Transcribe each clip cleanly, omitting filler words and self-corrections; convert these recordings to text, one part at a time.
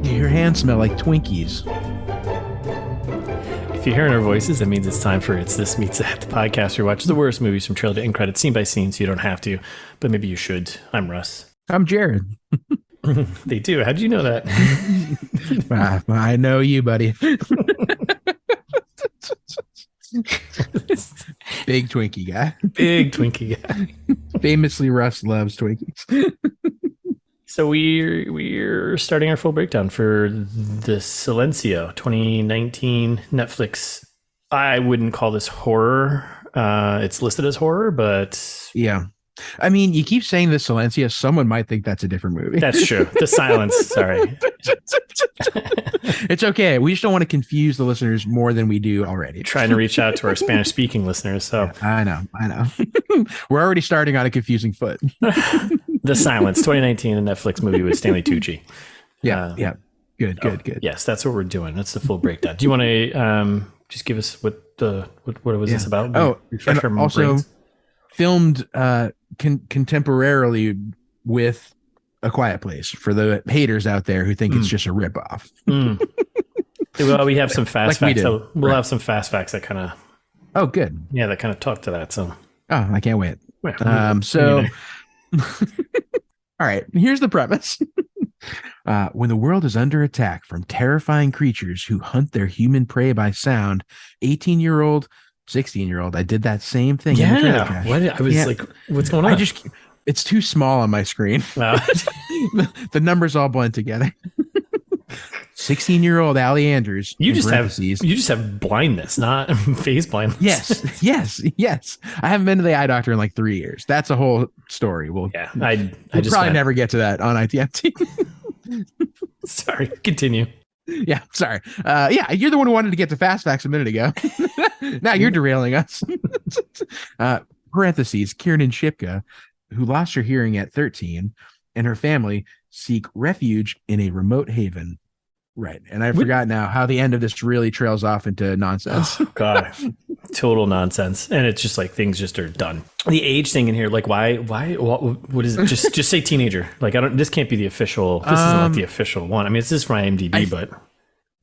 Your hands smell like Twinkies. If you're hearing our voices, that means it's time for It's This Meets That, the podcast where we watch the worst movies from trailer to end credits, scene by scene, so you don't have to, but maybe you should. I'm Russ. I'm Jared. They do. How'd you know that? I know you, buddy. Big Twinkie guy. Big Twinkie guy. Famously, Russ loves Twinkies. So we're starting our full breakdown for the Silencio 2019 Netflix. I wouldn't call this horror. It's listed as horror, but yeah. I mean, you keep saying the Silencio. Someone might think that's a different movie. That's true. The Silence. Sorry. It's okay. We just don't want to confuse the listeners more than we do already. Trying to reach out to our Spanish-speaking listeners. So I know. We're already starting on a confusing foot. The Silence, 2019, a Netflix movie with Stanley Tucci. Yeah. Good. Yes, that's what we're doing. That's the full breakdown. Do you want to just give us what was this about? And also filmed contemporarily with A Quiet Place for the haters out there who think it's just a ripoff. Well, we have some fast like facts. So we'll have some fast facts that kind of. Oh, good. Yeah, that kind of talk to that. So. Oh, I can't wait. Well, all right, here's the premise. When the world is under attack from terrifying creatures who hunt their human prey by sound, 18-year-old, 16-year-old, I did that same thing. Yeah. Like, what's going on? It's too small on my screen. The numbers all blend together. 16-year-old Allie Andrews. You just have blindness, not face blindness. Yes. I haven't been to the eye doctor in like 3 years. That's a whole story. We'll probably never get to that on ITFT. Sorry, continue. Yeah, sorry. You're the one who wanted to get to fast facts a minute ago. Now you're derailing us. Parentheses, Kiernan Shipka, who lost her hearing at 13, and her family seek refuge in a remote haven. Right. And I forgot now how the end of this really trails off into nonsense. Oh, God, total nonsense. And it's just like things just are done. The age thing in here, like why, what is it? Just say teenager. Like, this can't be the official. This isn't like the official one. I mean, it's just from IMDb, but I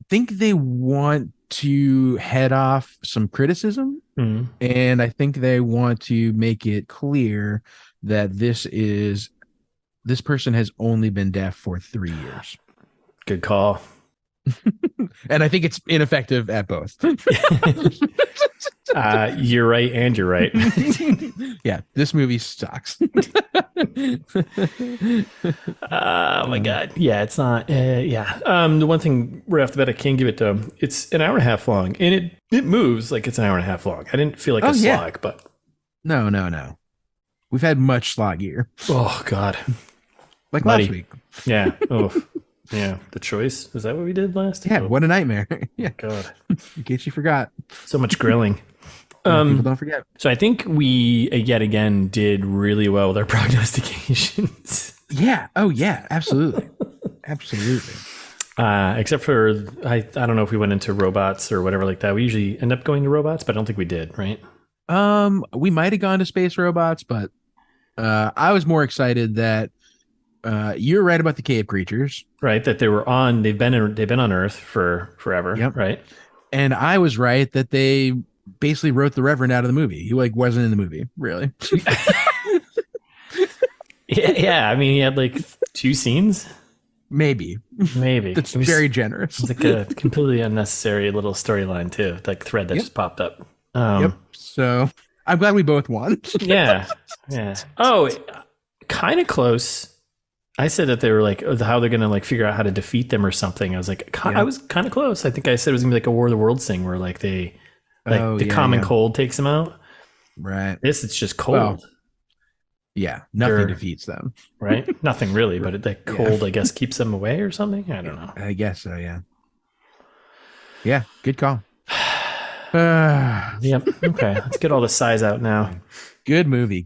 think they want to head off some criticism. Mm-hmm. And I think they want to make it clear that this person has only been deaf for 3 years. Good call. And I think it's ineffective at both. You're right, and you're right. Yeah, this movie sucks. Oh my God. Yeah, it's not. The one thing right off the bat I can give it to, it's an hour and a half long, and it moves like it's an hour and a half long. I didn't feel like a slog, but no. We've had much sloggier. Oh God. Like last week. Yeah. Oh. Yeah, The Choice. Is that what we did last? Yeah, what a nightmare. Yeah. God. In case you forgot. So much grilling. People don't forget. So I think we, yet again, did really well with our prognostications. Yeah. Oh, yeah. Absolutely. Absolutely. Except for, I don't know if we went into robots or whatever like that. We usually end up going to robots, but I don't think we did, right? We might have gone to space robots, but I was more excited that you're right about the cave creatures, right? That they've been on Earth for forever, yep. Right? And I was right that they basically wrote the Reverend out of the movie. He wasn't in the movie, really. yeah. I mean, he had like 2 scenes. Maybe. That's very generous. It's like a completely unnecessary little storyline too, like thread that just popped up. Yep. So I'm glad we both won. Yeah. Oh, kind of close. I said that they were like, how they're going to like figure out how to defeat them or something. I was like, I was kind of close. I think I said it was gonna be like a War of the Worlds thing where like the common cold takes them out. Right. It's just cold. Well, yeah. Nothing defeats them. Right. Nothing really, but that cold, I guess, keeps them away or something. I don't know. I guess so. Yeah. Yeah. Good call. Yep. Okay. Let's get all the size out now. Good movie.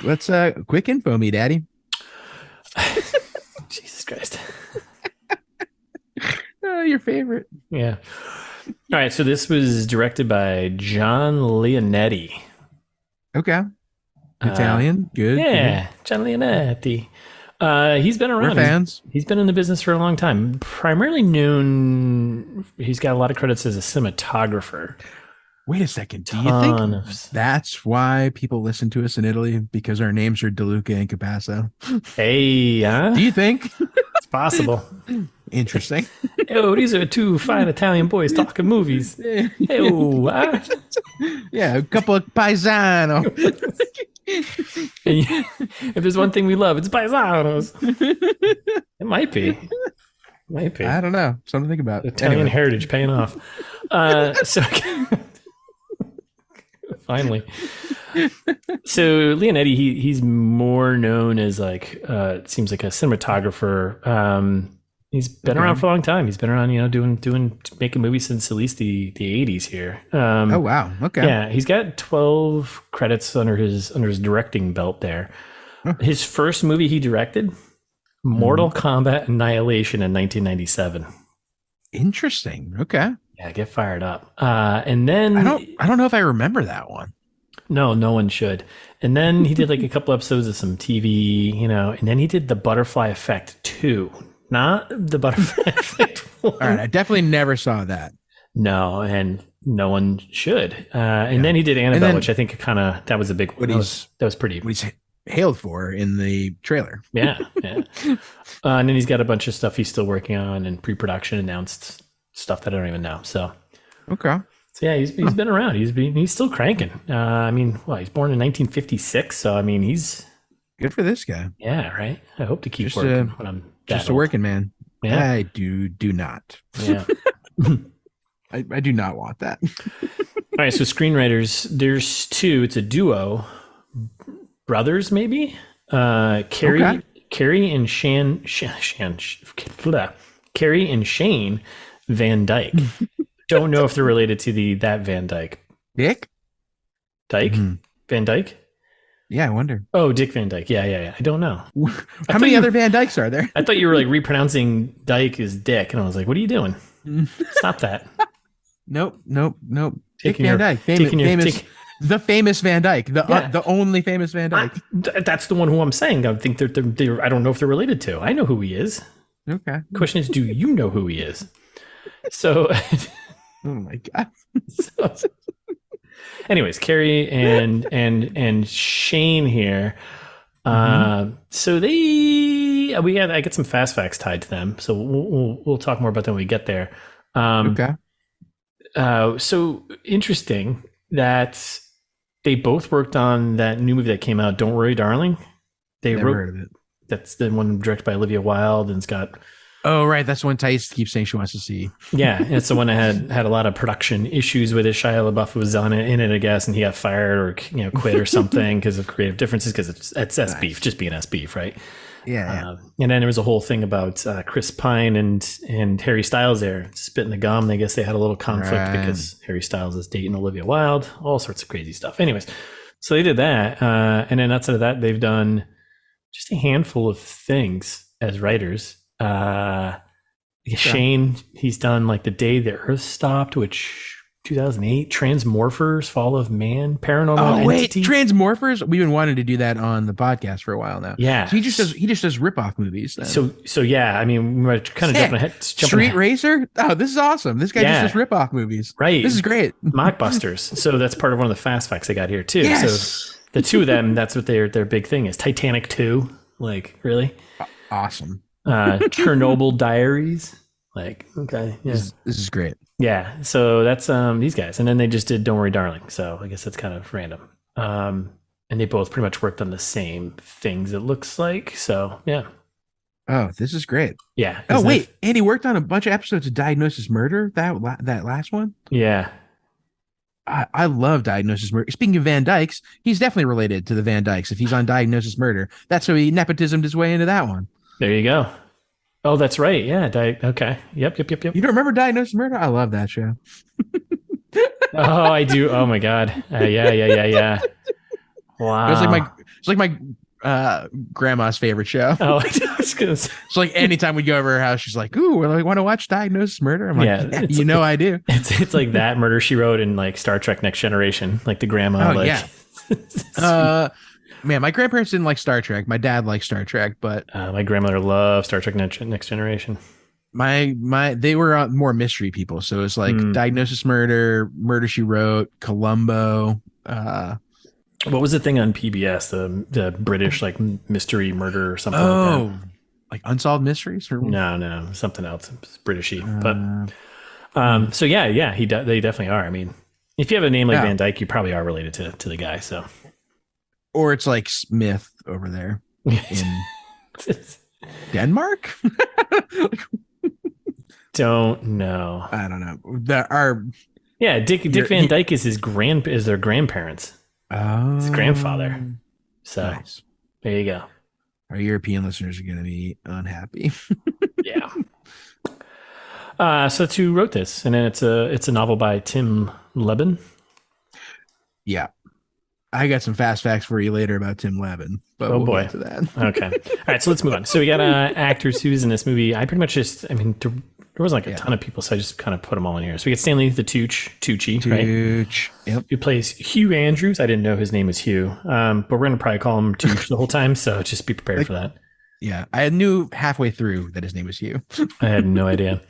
Let's quick info me, Daddy. Jesus Christ. Your favorite. Yeah. All right. So this was directed by John Leonetti. Okay. Italian, good. Yeah, John Leonetti. He's been around. We're fans. He's been in the business for a long time. Primarily known, he's got a lot of credits as a cinematographer. Wait a second. Do you think that's why people listen to us in Italy? Because our names are DeLuca and Capasso? Hey, huh? Do you think? It's possible. Interesting. Oh, these are two fine Italian boys talking movies. Yeah, a couple of paisano. If there's one thing we love, it's paisanos. It might be. I don't know. Something to think about. Italian heritage paying off. So finally. So Leonetti, he's more known as like it seems like a cinematographer. He's been around for a long time. He's been around, making movies since at least the 80s here. Oh wow. Okay. Yeah, he's got 12 credits under his directing belt there. Huh. His first movie he directed, Mortal Kombat Annihilation in 1997. Interesting. Okay. Yeah, get fired up. And then I don't know if I remember that one. No one should. And then he did like a couple episodes of some TV, and then he did The Butterfly Effect 2. Not The Butterfly Effect 1. All right, I definitely never saw that. No, and no one should. And then he did Annabelle, which I think that was a big one. That was pretty. What he's hailed for in the trailer. Yeah. And then he's got a bunch of stuff he's still working on and pre-production announced stuff that I don't even know. So okay. So yeah, he's been around. He's still cranking. He's born in 1956, so he's good for this guy. Yeah, right. I hope to keep working when I'm just a working man. Yeah. I do not. Yeah. I do not want that. All right, so screenwriters, there's two. It's a duo, brothers maybe. Carrie and Carrie and Shane Van Dyke. Don't know if they're related to that Van Dyke. Dick? Dyke? Mm-hmm. Van Dyke? Yeah, I wonder. Oh, Dick Van Dyke. Yeah. I don't know. How many other Van Dykes are there? I thought you were like repronouncing Dyke as Dick, and I was like, what are you doing? Stop that. Nope. Dick Van Dyke. The famous Van Dyke. The only famous Van Dyke. That's the one who I'm saying. I think they're I don't know if they're related to. I know who he is. Okay. The question is, do you know who he is? So... Oh my God. Anyways, Carrie and Shane here. So I get some fast facts tied to them. So we'll talk more about them when we get there. Okay. So interesting that they both worked on that new movie that came out, Don't Worry, Darling. Never heard of it. That's the one directed by Olivia Wilde, and it's got. Oh, right. That's the one Thais keeps saying she wants to see. Yeah. It's the one that had a lot of production issues with it. Shia LaBeouf was in it, I guess, and he got fired or quit or something because of creative differences, because it's S beef, just being S beef, right? Yeah. And then there was a whole thing about Chris Pine and Harry Styles there spitting the gum. I guess they had a little conflict because Harry Styles is dating Olivia Wilde, all sorts of crazy stuff. Anyways, so they did that. And then outside of that, they've done just a handful of things as writers. Shane, he's done like The Day the Earth Stopped, which 2008, Transmorphers, Fall of Man, Paranormal Entity. Transmorphers. We've been wanting to do that on the podcast for a while now. Yeah, so he just does rip-off movies. Then. So yeah, we might kind of jumping ahead. Street Racer. Oh, this is awesome. This guy just does rip-off movies. Right. This is great. Mockbusters. So that's part of one of the fast facts I got here too. Yes. So the two of them, that's what their big thing is. Titanic 2. Like, really? Awesome. Chernobyl Diaries. Like, okay. Yeah. This is great. Yeah. So that's these guys. And then they just did Don't Worry, Darling. So I guess that's kind of random. And they both pretty much worked on the same things, it looks like. So yeah. Oh, this is great. Yeah. Oh, wait. And he worked on a bunch of episodes of Diagnosis Murder, that last one? Yeah. I love Diagnosis Murder. Speaking of Van Dykes, he's definitely related to the Van Dykes if he's on Diagnosis Murder. That's how he nepotismed his way into that one. There you go. Oh, that's right. Yeah. Okay. Yep. You don't remember Diagnosis Murder? I love that show. Oh, I do. Oh my God. Yeah. Wow. It's like my grandma's favorite show. Oh, I was gonna say. So like anytime we go over her house, she's like, "Ooh, I want to watch Diagnosis Murder." I'm like, yeah, I do. It's like that Murder She Wrote in like Star Trek Next Generation, like the grandma. Oh, yeah. Man, my grandparents didn't like Star Trek. My dad liked Star Trek, but my grandmother loved Star Trek Next Generation. They were more mystery people. So it's like Diagnosis Murder, Murder She Wrote, Columbo. What was the thing on PBS? The British like mystery murder or something like that? Like Unsolved Mysteries? Or? No, something else. It's Britishy. But so yeah, they definitely are. I mean, if you have a name like Van Dyke, you probably are related to the guy. So, or it's like Smith over there in Denmark. Don't know. I don't know. Dick Van Dyke is their grandparents. Oh, his grandfather. So nice. There you go. Our European listeners are going to be unhappy. Yeah. So that's who wrote this, and then it's a novel by Tim Levin. Yeah, I got some fast facts for you later about Tim Levin, but we'll get to that. Okay. All right, so let's move on. So we got actors who's in this movie. I pretty much there wasn't like a ton of people, so I just kind of put them all in here. So we got Stanley Tucci, right? Yep. Who plays Hugh Andrews. I didn't know his name was Hugh, but we're going to probably call him Tucci the whole time, so just be prepared for that. Yeah, I knew halfway through that his name was Hugh. I had no idea.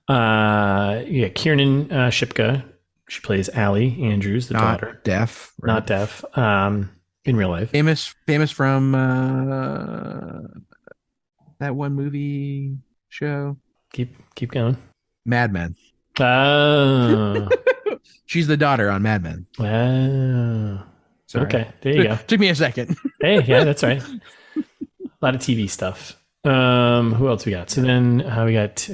Kiernan Shipka. She plays Allie Andrews, the daughter. Deaf. Right? Not deaf. In real life. Famous from that one movie show. Keep going. Mad Men. Oh. She's the daughter on Mad Men. Wow. Sorry. Okay, there you go. Took me a second. Hey, yeah, that's right. A lot of TV stuff. Who else we got? So then we got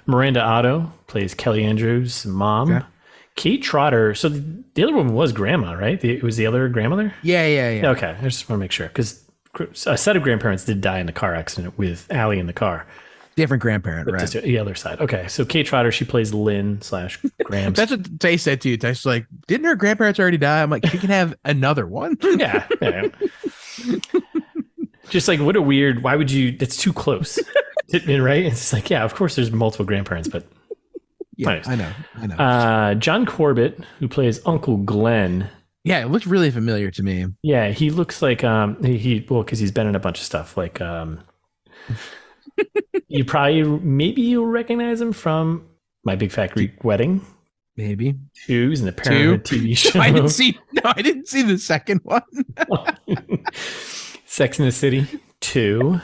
Miranda Otto plays Kelly Andrews' mom. Okay. Kate Trotter. So the other one was grandma, right? It was the other grandmother? Yeah. Okay, I just want to make sure because a set of grandparents did die in a car accident with Allie in the car. Different grandparent, but right? Just the other side. Okay, so Kate Trotter, she plays Lynn/Grams. That's what Tay said too. Tay's like, didn't her grandparents already die? I'm like, she can have another one. Yeah. Just like, what a weird, why would you, that's too close. Right? It's like, yeah, of course there's multiple grandparents, but. Yeah, I know. John Corbett, who plays Uncle Glenn. Yeah, it looks really familiar to me. Yeah, he looks like because he's been in a bunch of stuff. Like you'll recognize him from My Big Fat Greek Wedding. Maybe. He's in the Parenthood TV show. I didn't see the second one. Sex in the City 2.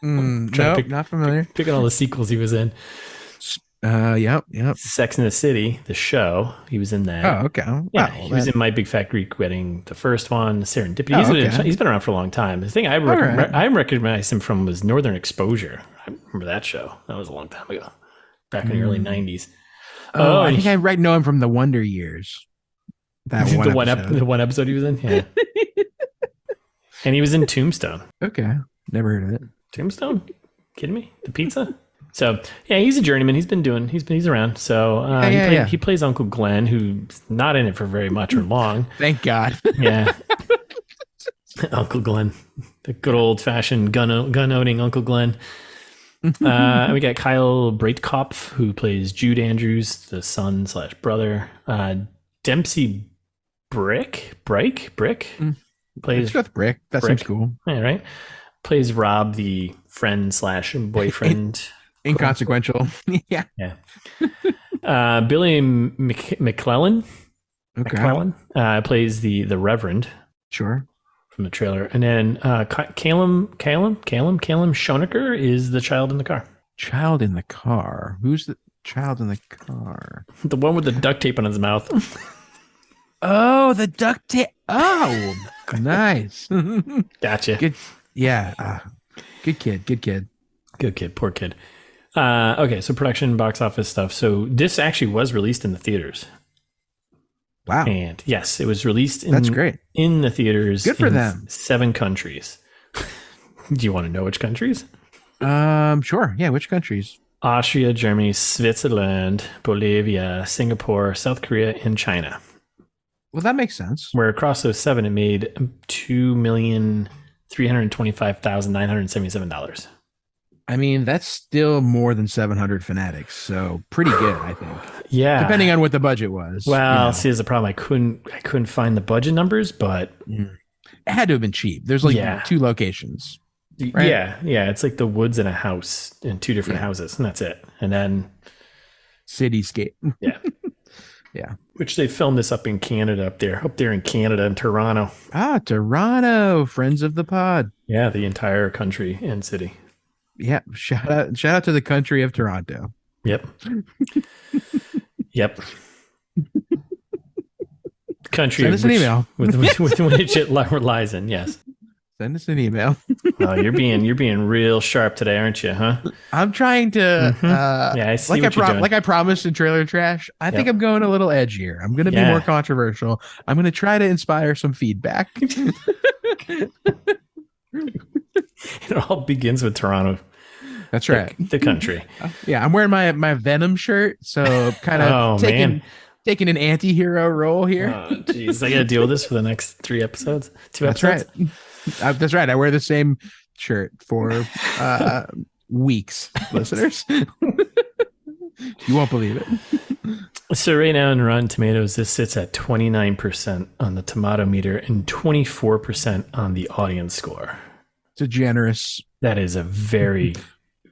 Nope, not familiar. Picking all the sequels he was in. Yep. Sex in the City, the show. He was in that. Oh, okay. Yeah, he was in My Big Fat Greek Wedding, the first one, Serendipity. He's been around for a long time. The thing I recognized him from was Northern Exposure. I remember that show. That was a long time ago, back in the early 90s. Oh, I think I know him from the Wonder Years. That the one episode he was in. Yeah. And he was in Tombstone. Okay, never heard of it. Tombstone? Kidding me? The pizza? So yeah, he's a journeyman. He's around. So he plays Uncle Glenn, who's not in it for very much or long. Thank God. Yeah, Uncle Glenn, the good old fashioned gun owning Uncle Glenn. We got Kyle Breitkopf, who plays Jude Andrews, the son/brother. Dempsey Brick plays Brick. That seems cool. Yeah, right. Plays Rob, the friend/boyfriend. Inconsequential. Yeah. Billy MacLellan. Okay. MacLellan plays the Reverend. Sure. From the trailer, and then Callum Schoenecker is the child in the car. Child in the car. Who's the child in the car? The one with the duct tape on his mouth. Oh, the duct tape. Oh, nice. Gotcha. Good. Yeah. Good kid. Poor kid. Okay, so production, box office stuff. So this actually was released in the theaters. Wow. And yes, it was released That's great. In the theaters. Good for them. 7 countries. Do you want to know which countries? Sure. Yeah, which countries? Austria, Germany, Switzerland, Bolivia, Singapore, South Korea, and China. Well, that makes sense. Where across those 7, it made $2,325,977. I mean, that's still more than 700 Fanatics, so pretty good, I think. Yeah, depending on what the budget was. Well, see, there's a problem. I couldn't find the budget numbers, but had to have been cheap. There's like 2 locations. Right? Yeah. It's like the woods and a house and 2 different houses, and that's it. And then cityscape. Yeah. Yeah. Which they filmed this up in Canada, up there in Canada, in Toronto. Ah, Toronto, friends of the pod. Yeah, the entire country and city. Yeah, shout out to the country of Toronto. Yep. Country. Send us an email with which it lies in. Yes. Send us an email. Oh, you're being real sharp today, aren't you? Huh? I'm trying to. I see like I promised in Trailer Trash. I think I'm going a little edgier. I'm going to be more controversial. I'm going to try to inspire some feedback. It all begins with Toronto. That's right. The country. Yeah, I'm wearing my Venom shirt, so kind of taking an anti-hero role here. Oh, jeez, I got to deal with this for the next 3 episodes. 2 episodes. That's right. I wear the same shirt for weeks, listeners. You won't believe it. So right now in Rotten Tomatoes, this sits at 29% on the tomato meter and 24% on the audience score. It's a generous. That is a very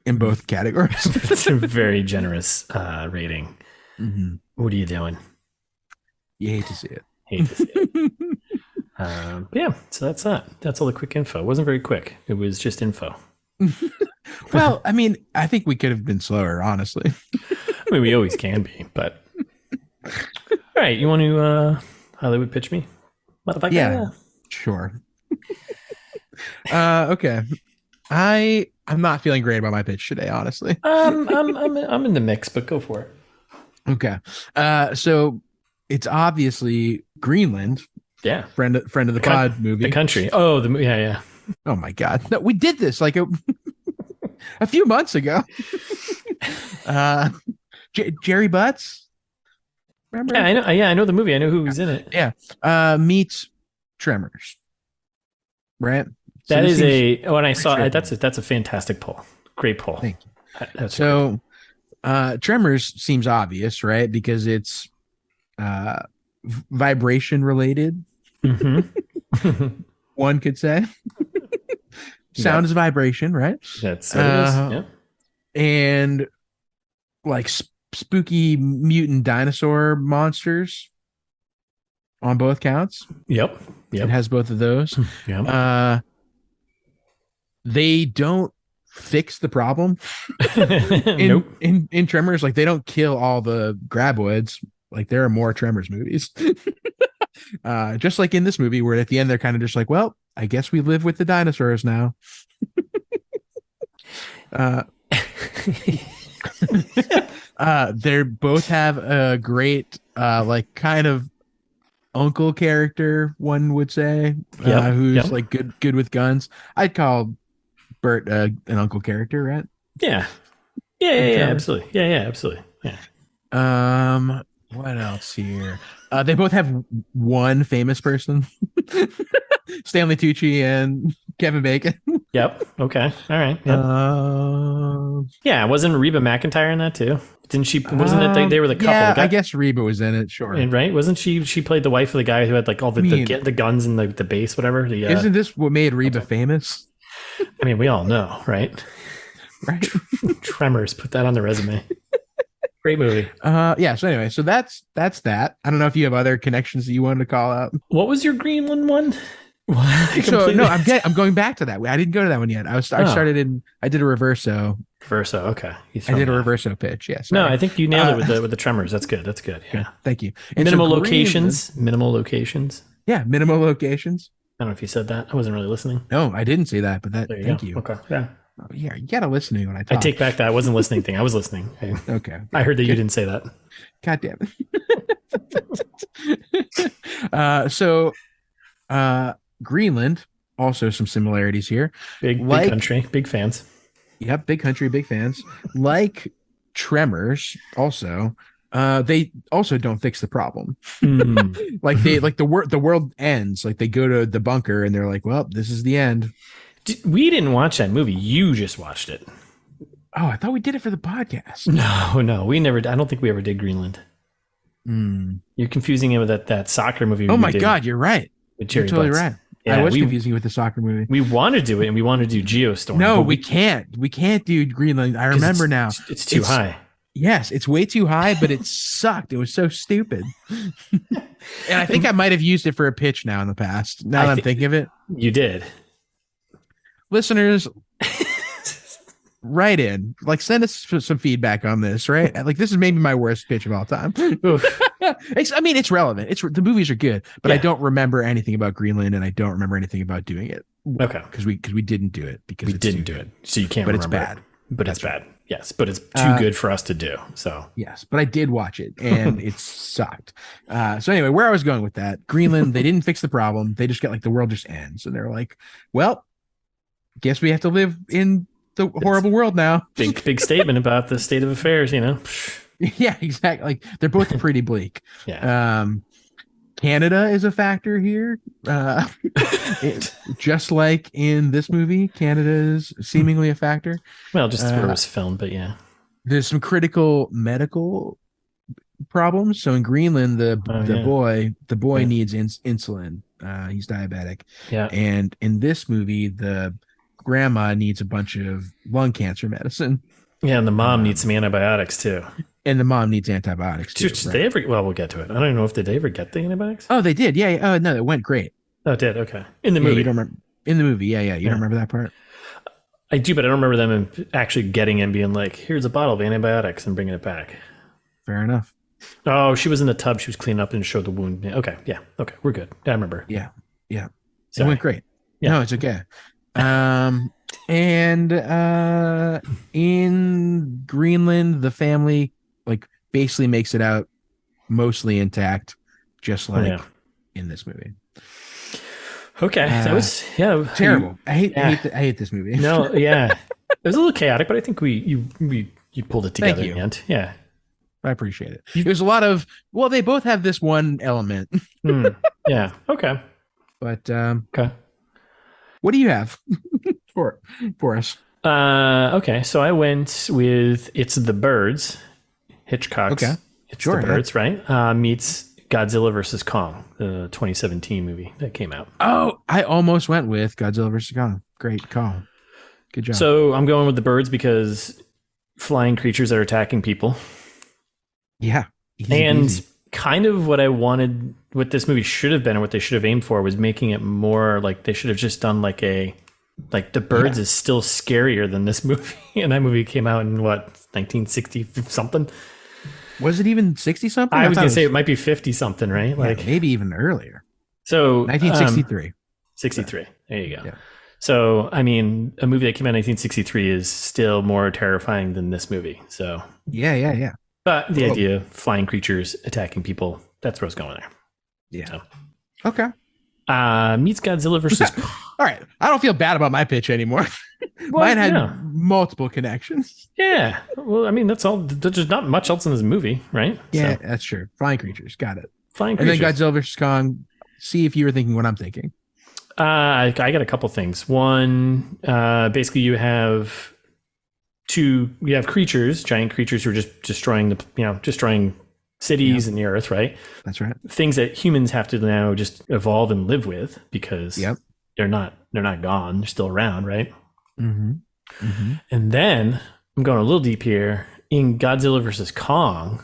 in both categories. It's a very generous rating. Mm-hmm. What are you doing? You hate to see it. Yeah, so that's that. That's all the quick info. It wasn't very quick. It was just info. Well, I mean, I think we could have been slower, honestly. I mean, we always can be, but all right. You want to Hollywood pitch me, motherfucker? Yeah, sure. Okay. I'm not feeling great about my pitch today, honestly. I'm in the mix, but go for it. Okay. So it's obviously Greenland. Yeah. Friend of the pod movie. The country. Oh, yeah. Oh my God. No, we did this like a few months ago. Jerry Butts. Remember? Yeah, I know the movie. I know who's in it. Yeah. Meets Tremors. Right? That is when I saw it, that's a fantastic poll. Great poll. Thank you. Tremors seems obvious, right? Because it's vibration related. Mm-hmm. One could say. Sound is vibration, right? That's what it is. Yeah. And like spooky mutant dinosaur monsters on both counts. Yep. It has both of those. Yep. They don't fix the problem. Nope. In Tremors, like they don't kill all the graboids. Like there are more Tremors movies. Just like in this movie where at the end they're kind of just like, well, I guess we live with the dinosaurs now. They both have a great like kind of uncle character, one would say, who's like good with guns. I'd call Bert an uncle character, right? Yeah, absolutely. Yeah, absolutely. Yeah. What else here? They both have one famous person. Stanley Tucci and Kevin Bacon. Yep. Okay. All right. Yep. Yeah. Wasn't Reba McEntire in that too? Didn't she? Wasn't it? They were the couple. Yeah, I guess Reba was in it. Sure. Right? Wasn't she? She played the wife of the guy who had like all the guns and the base, whatever. Isn't this what made Reba famous? I mean, we all know, right? Right. Tremors. Put that on the resume. Great movie. Yeah. So anyway, so that's that. I don't know if you have other connections that you wanted to call out. What was your Greenland one? So no, I'm going back to that. I didn't go to that one yet. I did a reverso. Reverso, okay. I did a reverso pitch. Yes. No, I think you nailed it with the Tremors. That's good. Yeah. Thank you. And minimal locations. Minimal locations. Yeah, minimal locations. I don't know if you said that. I wasn't really listening. No, I didn't say that, but thank you. Okay. Yeah. Oh, yeah, you gotta listen to me when I talk. I take back that. I wasn't listening thing. I was listening. Okay. I heard that you didn't say that. God damn it. So Greenland, also some similarities here. Big country, big fans. Yep, big country, big fans. Like Tremors, also, they also don't fix the problem. Like the world ends. Like they go to the bunker and they're like, well, this is the end. We didn't watch that movie. You just watched it. Oh, I thought we did it for the podcast. No, we never. I don't think we ever did Greenland. You're confusing it with that soccer movie. Oh my God, you're right. With Jerry You're totally Butts. right. I was confusing it with the soccer movie. We want to do it, and we want to do Geostorm. No, we can't. We can't do Greenland. I remember now. It's too high. Yes, it's way too high, but it sucked. It was so stupid. And I think I might have used it for a pitch now in the past. Now that I'm thinking of it. You did. Listeners, write in. Like, send us some feedback on this, right? Like, this is maybe my worst pitch of all time. It's relevant. The movies are good, but I don't remember anything about Greenland, and I don't remember anything about doing it. Okay. Because we didn't do it. Because we didn't do it. So you can't remember. But it's bad. But it's bad. Yes, but it's too good for us to do. So yes, but I did watch it and it sucked. So anyway, where I was going with that, Greenland, they didn't fix the problem. They just got like the world just ends, and they're like, well, guess we have to live in the horrible world now. Big statement about the state of affairs, you know. Yeah, exactly. Like, they're both pretty bleak. Yeah. Canada is a factor here. Just like in this movie, Canada is seemingly a factor. Well, just where it was filmed, but yeah. There's some critical medical problems. So in Greenland, the boy needs insulin. He's diabetic. Yeah. And in this movie, the grandma needs a bunch of lung cancer medicine. Yeah, and the mom needs some antibiotics too. And the mom needs antibiotics too. We'll get to it. I don't even know if did they ever get the antibiotics. Oh, they did. Yeah. Oh, no, it went great. Oh, it did. Okay. In the movie. You don't remember in the movie. Yeah. You don't remember that part? I do, but I don't remember them actually getting and being like, "Here's a bottle of antibiotics," and bringing it back. Fair enough. Oh, she was in the tub. She was cleaning up and showed the wound. Okay. Yeah. Okay. We're good. I remember. Yeah. It Sorry. went great. Yeah. No, it's okay. And in Greenland, the family like basically makes it out mostly intact, just like in this movie. Okay, that was terrible. I hate this movie. No, yeah, it was a little chaotic, but I think you pulled it together in the end. Yeah, I appreciate it. There's a lot of they both have this one element. Yeah. Okay. But okay. What do you have for us? Okay, so I went with It's the Birds, Hitchcock's. Okay. It's the Birds, right? Meets Godzilla vs. Kong, the 2017 movie that came out. Oh, I almost went with Godzilla vs. Kong. Great call. Good job. So I'm going with the birds because flying creatures that are attacking people. Yeah. Easy. Kind of what I wanted, what this movie should have been, and what they should have aimed for was making it more like they should have just done like the Birds is still scarier than this movie. And that movie came out in 1960 something. Was it even 60 something? I was going to say it might be 50 something, right? Yeah, like maybe even earlier. So 1963. 63. There you go. Yeah. So, I mean, a movie that came out in 1963 is still more terrifying than this movie. So yeah. But the idea of flying creatures attacking people, that's where I was going there. Yeah. So. Okay. Meets Godzilla versus... All right. I don't feel bad about my pitch anymore. Mine had multiple connections. Yeah. Well, I mean, that's all. There's not much else in this movie, right? Yeah, that's true. Flying creatures. Got it. Flying creatures. And then Godzilla versus Kong. See if you were thinking what I'm thinking. I got a couple things. One, basically you have creatures, giant creatures who are just destroying cities and the earth, right? That's right. Things that humans have to now just evolve and live with because they're not gone. They're still around, right? Mm-hmm. Mm-hmm. And then I'm going a little deep here. In Godzilla versus Kong,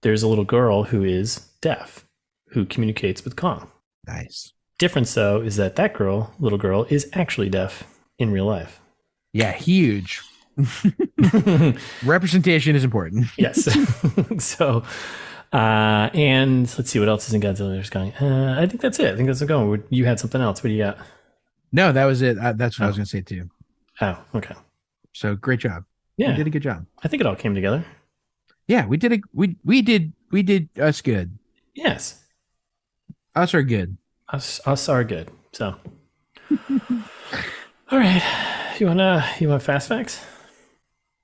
there's a little girl who is deaf who communicates with Kong. Nice. Difference, though, is that little girl, is actually deaf in real life. Yeah, huge. Representation is important. Yes. So, and let's see what else is in Godzilla vs. Kong. I think that's it. I think that's going. You had something else. What do you got? No, that was it. That's what I was going to say too. Oh, okay. So great job. Yeah, you did a good job. I think it all came together. Yeah, we did. We did us good. Yes, us are good. Us are good. So, all right. You want fast facts?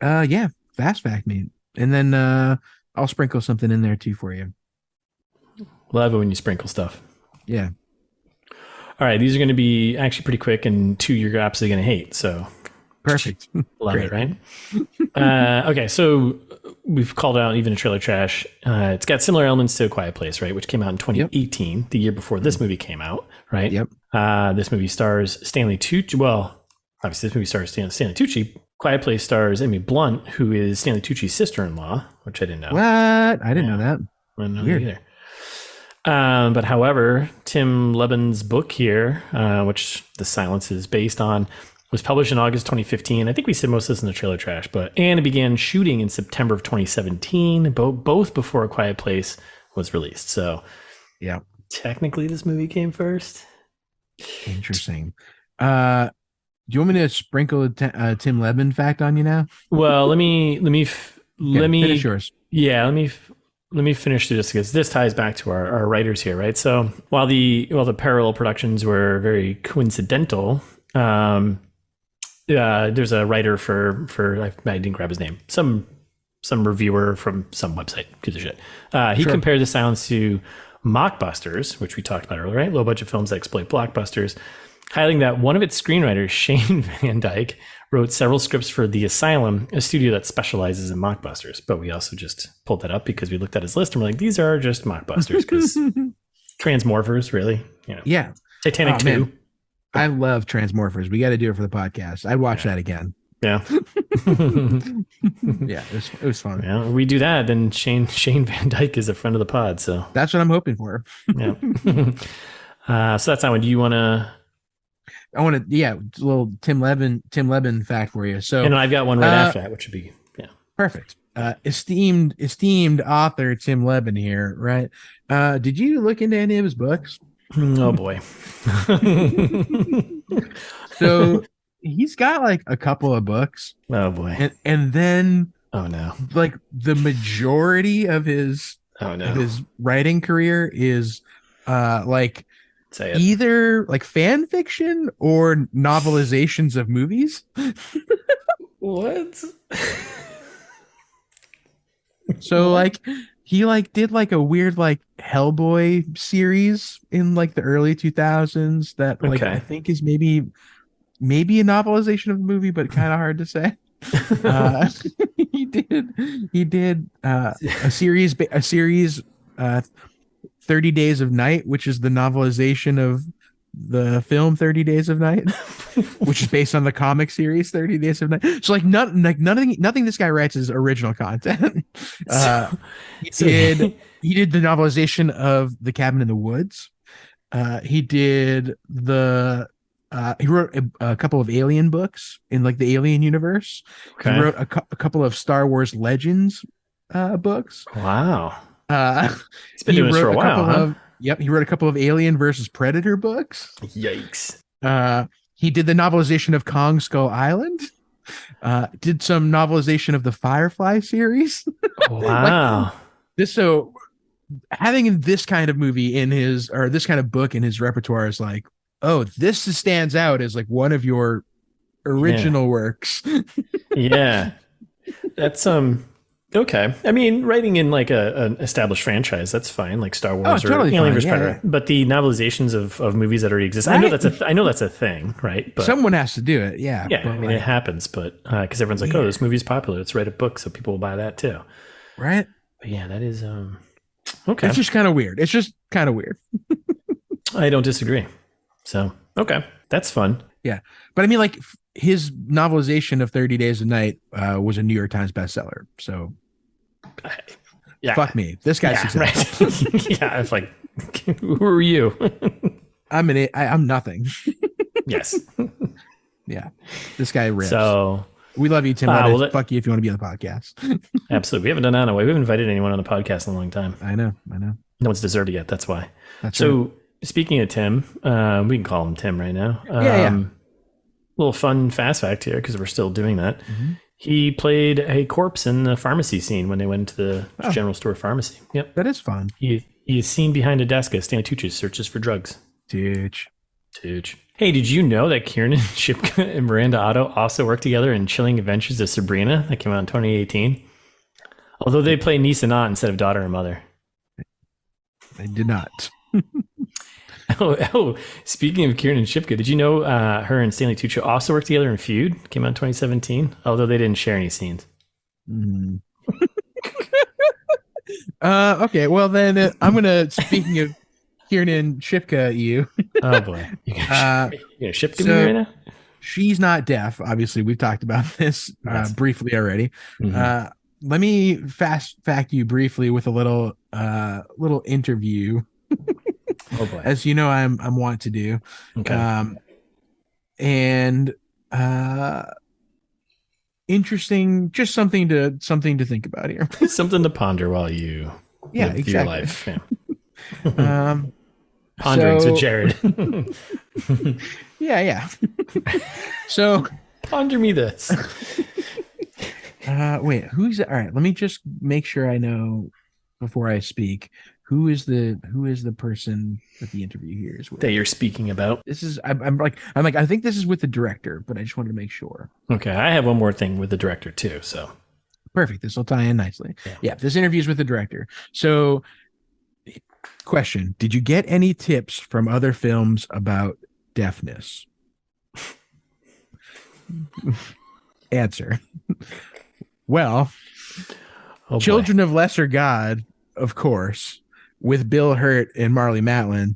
Yeah, fast fact me, and then I'll sprinkle something in there too for you. Love it when you sprinkle stuff. Yeah. All right, these are going to be actually pretty quick, and two you're absolutely going to hate. So Perfect. Love it, right? Okay, so we've called out even a trailer trash. It's got similar elements to A Quiet Place, right? Which came out in 2018, the year before this movie came out, right? Yep. This movie stars Stanley Tucci. Well, obviously this movie stars Stanley Tucci. Quiet Place stars Emily Blunt, who is Stanley Tucci's sister-in-law, which I didn't know. What? I didn't know that. I didn't know that either. But however, Tim Lebbon's book here, which The Silence is based on, was published in August 2015. I think we said most of this in the trailer trash, and it began shooting in September of 2017, both before A Quiet Place was released. So, yeah, technically this movie came first. Interesting. Do you want me to sprinkle a Tim Lebbon fact on you now? Well, let me finish yours. Yeah, let me finish this because this ties back to our writers here, right? So while the parallel productions were very coincidental, there's a writer for I didn't grab his name, some reviewer from some website, gives a shit. He compared The Silence to mockbusters, which we talked about earlier, right? Low budget films that exploit blockbusters, highlighting that one of its screenwriters, Shane Van Dyke, wrote several scripts for The Asylum, a studio that specializes in mockbusters. But we also just pulled that up because we looked at his list and we're like, these are just mockbusters because Transmorphers, really? Yeah. Titanic 2. Man. I love Transmorphers. We got to do it for the podcast. I'd watch that again. Yeah. Yeah, it was fun. Yeah, we do that, then Shane Van Dyke is a friend of the pod. So that's what I'm hoping for. Yeah. So that's that one. Do you want to? I want to, a little Tim Lebbon fact for you. So, and I've got one right after that, which would be perfect. Esteemed author Tim Lebbon here, right? Did you look into any of his books? Oh boy. So he's got like a couple of books. Oh boy. And then oh no, like the majority of his writing career is like either like fan fiction or novelizations of movies. What? So like he like did like a weird like Hellboy series in like the early 2000s that like I think is maybe a novelization of the movie, but kind of hard to say. He did a series 30 Days of Night, which is the novelization of the film 30 Days of Night, which is based on the comic series 30 Days of Night. So like nothing this guy writes is original content. He did the novelization of The Cabin in the Woods. He did he wrote a couple of Alien books in like the Alien universe. Okay. He wrote a couple of Star Wars Legends books. Wow. He's been doing this for a while, huh? He wrote a couple of Alien versus Predator books. Yikes. He did the novelization of Kong Skull Island. Did some novelization of the Firefly series. Wow. So having this kind of movie in his, or this kind of book in his repertoire is like, oh, this stands out as like one of your original works. Yeah. That's okay. I mean, writing in like an established franchise, that's fine, like Star Wars or Alien vs. Predator. But the novelizations of movies that already exist, right? I know that's a thing, right? But someone has to do it, yeah. Yeah, I mean, it happens, but because everyone's like, oh, this movie's popular, let's write a book so people will buy that too. Right? But yeah, that is okay. It's just kind of weird. I don't disagree. So, okay. That's fun. Yeah. But I mean, like, his novelization of 30 Days a Night was a New York Times bestseller. So, fuck me. This guy's successful. Right. Yeah. It's like, who are you? I'm nothing. Yes. Yeah. This guy rips. So, we love you, Tim. Fuck you if you want to be on the podcast. Absolutely. We haven't done that in a way. We haven't invited anyone on the podcast in a long time. I know. No one's deserved it yet. That's why. That's right. Speaking of Tim, we can call him Tim right now. Little fun fast fact here because we're still doing that. Mm-hmm. He played a corpse in the pharmacy scene when they went into the general store pharmacy. Yep, that is fun. He is seen behind a desk as Stanley Tucci searches for drugs. Tucci. Hey, did you know that Kiernan Shipka and Miranda Otto also worked together in Chilling Adventures of Sabrina that came out in 2018? Although they play niece and aunt instead of daughter and mother. I did not. Speaking of Kiernan Shipka, did you know her and Stanley Tucci also worked together in Feud? Came out in 2017, although they didn't share any scenes. Mm. Okay, well then I'm gonna, speaking of Kiernan Shipka, you. Oh boy, you gonna Shipka me right now? She's not deaf. Obviously, we've talked about this briefly already. Mm-hmm. Let me fast fact you briefly with a little interview. Oh boy. As you know, I'm wont to do. Okay. And interesting, just something to think about here. Something to ponder while you live exactly. your life. Yeah. Ponderings with Jared. Yeah. So ponder me this. Wait, who's all right? Let me just make sure I know before I speak. Who is the person that the interview here is with? That you're speaking about? This is I'm like I think this is with the director, but I just wanted to make sure. Okay, I have one more thing with the director too. So perfect. This will tie in nicely. Yeah, this interview is with the director. So, question: did you get any tips from other films about deafness? Answer: well, Children of Lesser God, of course, with Bill Hurt and Marlee Matlin.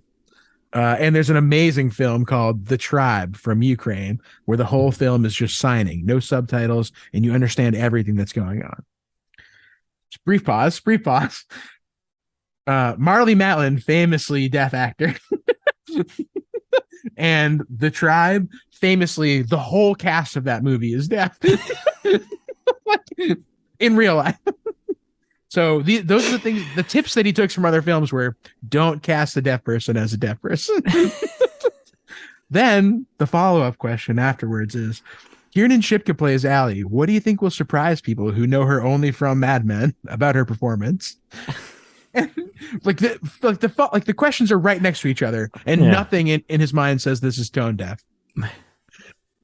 And there's an amazing film called The Tribe from Ukraine, where the whole film is just signing, no subtitles, and you understand everything that's going on. Just brief pause. Marlee Matlin, famously deaf actor. And The Tribe, famously, the whole cast of that movie is deaf. In real life. So those are the things, the tips that he took from other films were: don't cast a deaf person as a deaf person. Then the follow-up question afterwards is, Kiernan Shipka plays Allie. What do you think will surprise people who know her only from Mad Men about her performance? And the questions are right next to each other, and nothing in his mind says this is tone deaf.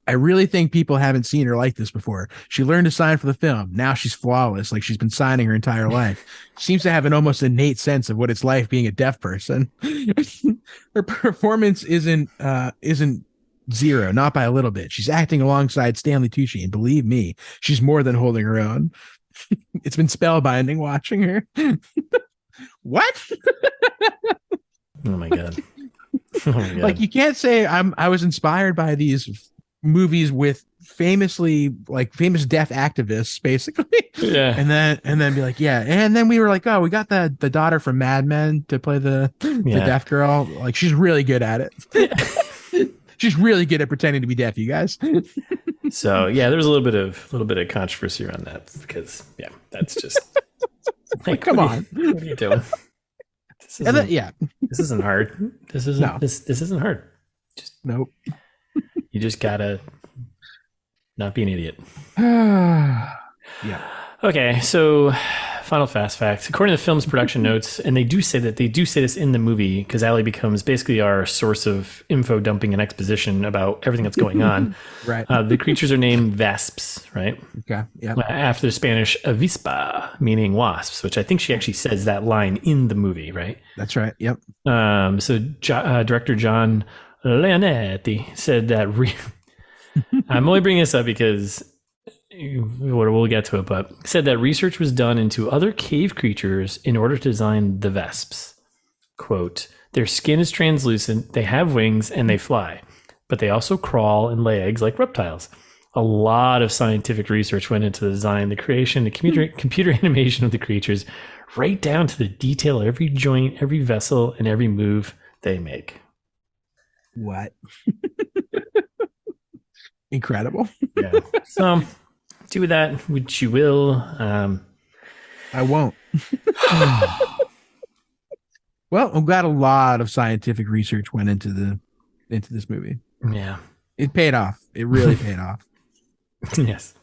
I really think people haven't seen her like this before. She learned to sign for the film. Now she's flawless, like she's been signing her entire life. Seems to have an almost innate sense of what it's like being a deaf person. Her performance isn't zero, not by a little bit. She's acting alongside Stanley Tucci, and believe me, she's more than holding her own. It's been spellbinding watching her. What? Oh my god. Like, you can't say I was inspired by these movies with famous deaf activists, basically. Yeah. And then be like, yeah. And then we were like, oh, we got the daughter from Mad Men to play the deaf girl. Like, she's really good at it. Yeah. She's really good at pretending to be deaf, you guys. So yeah, there's a little bit of controversy around that, because that's just like, come on. What are you doing? This isn't hard. This isn't hard. Just nope. You just gotta not be an idiot. Yeah. Okay, so final fast facts. According to the film's production notes, and they do say this in the movie, because Allie becomes basically our source of info dumping and exposition about everything that's going on. Right. The creatures are named Vesps, right? Okay. Yeah. After the Spanish avispa, meaning wasps, which I think she actually says that line in the movie, right? That's right. Yep. So director John Leonetti said that I'm only bringing this up because we'll get to it, but said that research was done into other cave creatures in order to design the Vesps. Quote, their skin is translucent, they have wings, and they fly, but they also crawl and lay eggs like reptiles. A lot of scientific research went into the design, the creation, the computer animation of the creatures, right down to the detail of every joint, every vessel, and every move they make. What? Incredible. Yeah. So do with that which you will. I won't. Well, I'm glad a lot of scientific research went into this movie. Yeah. It paid off. It really paid off. Yes.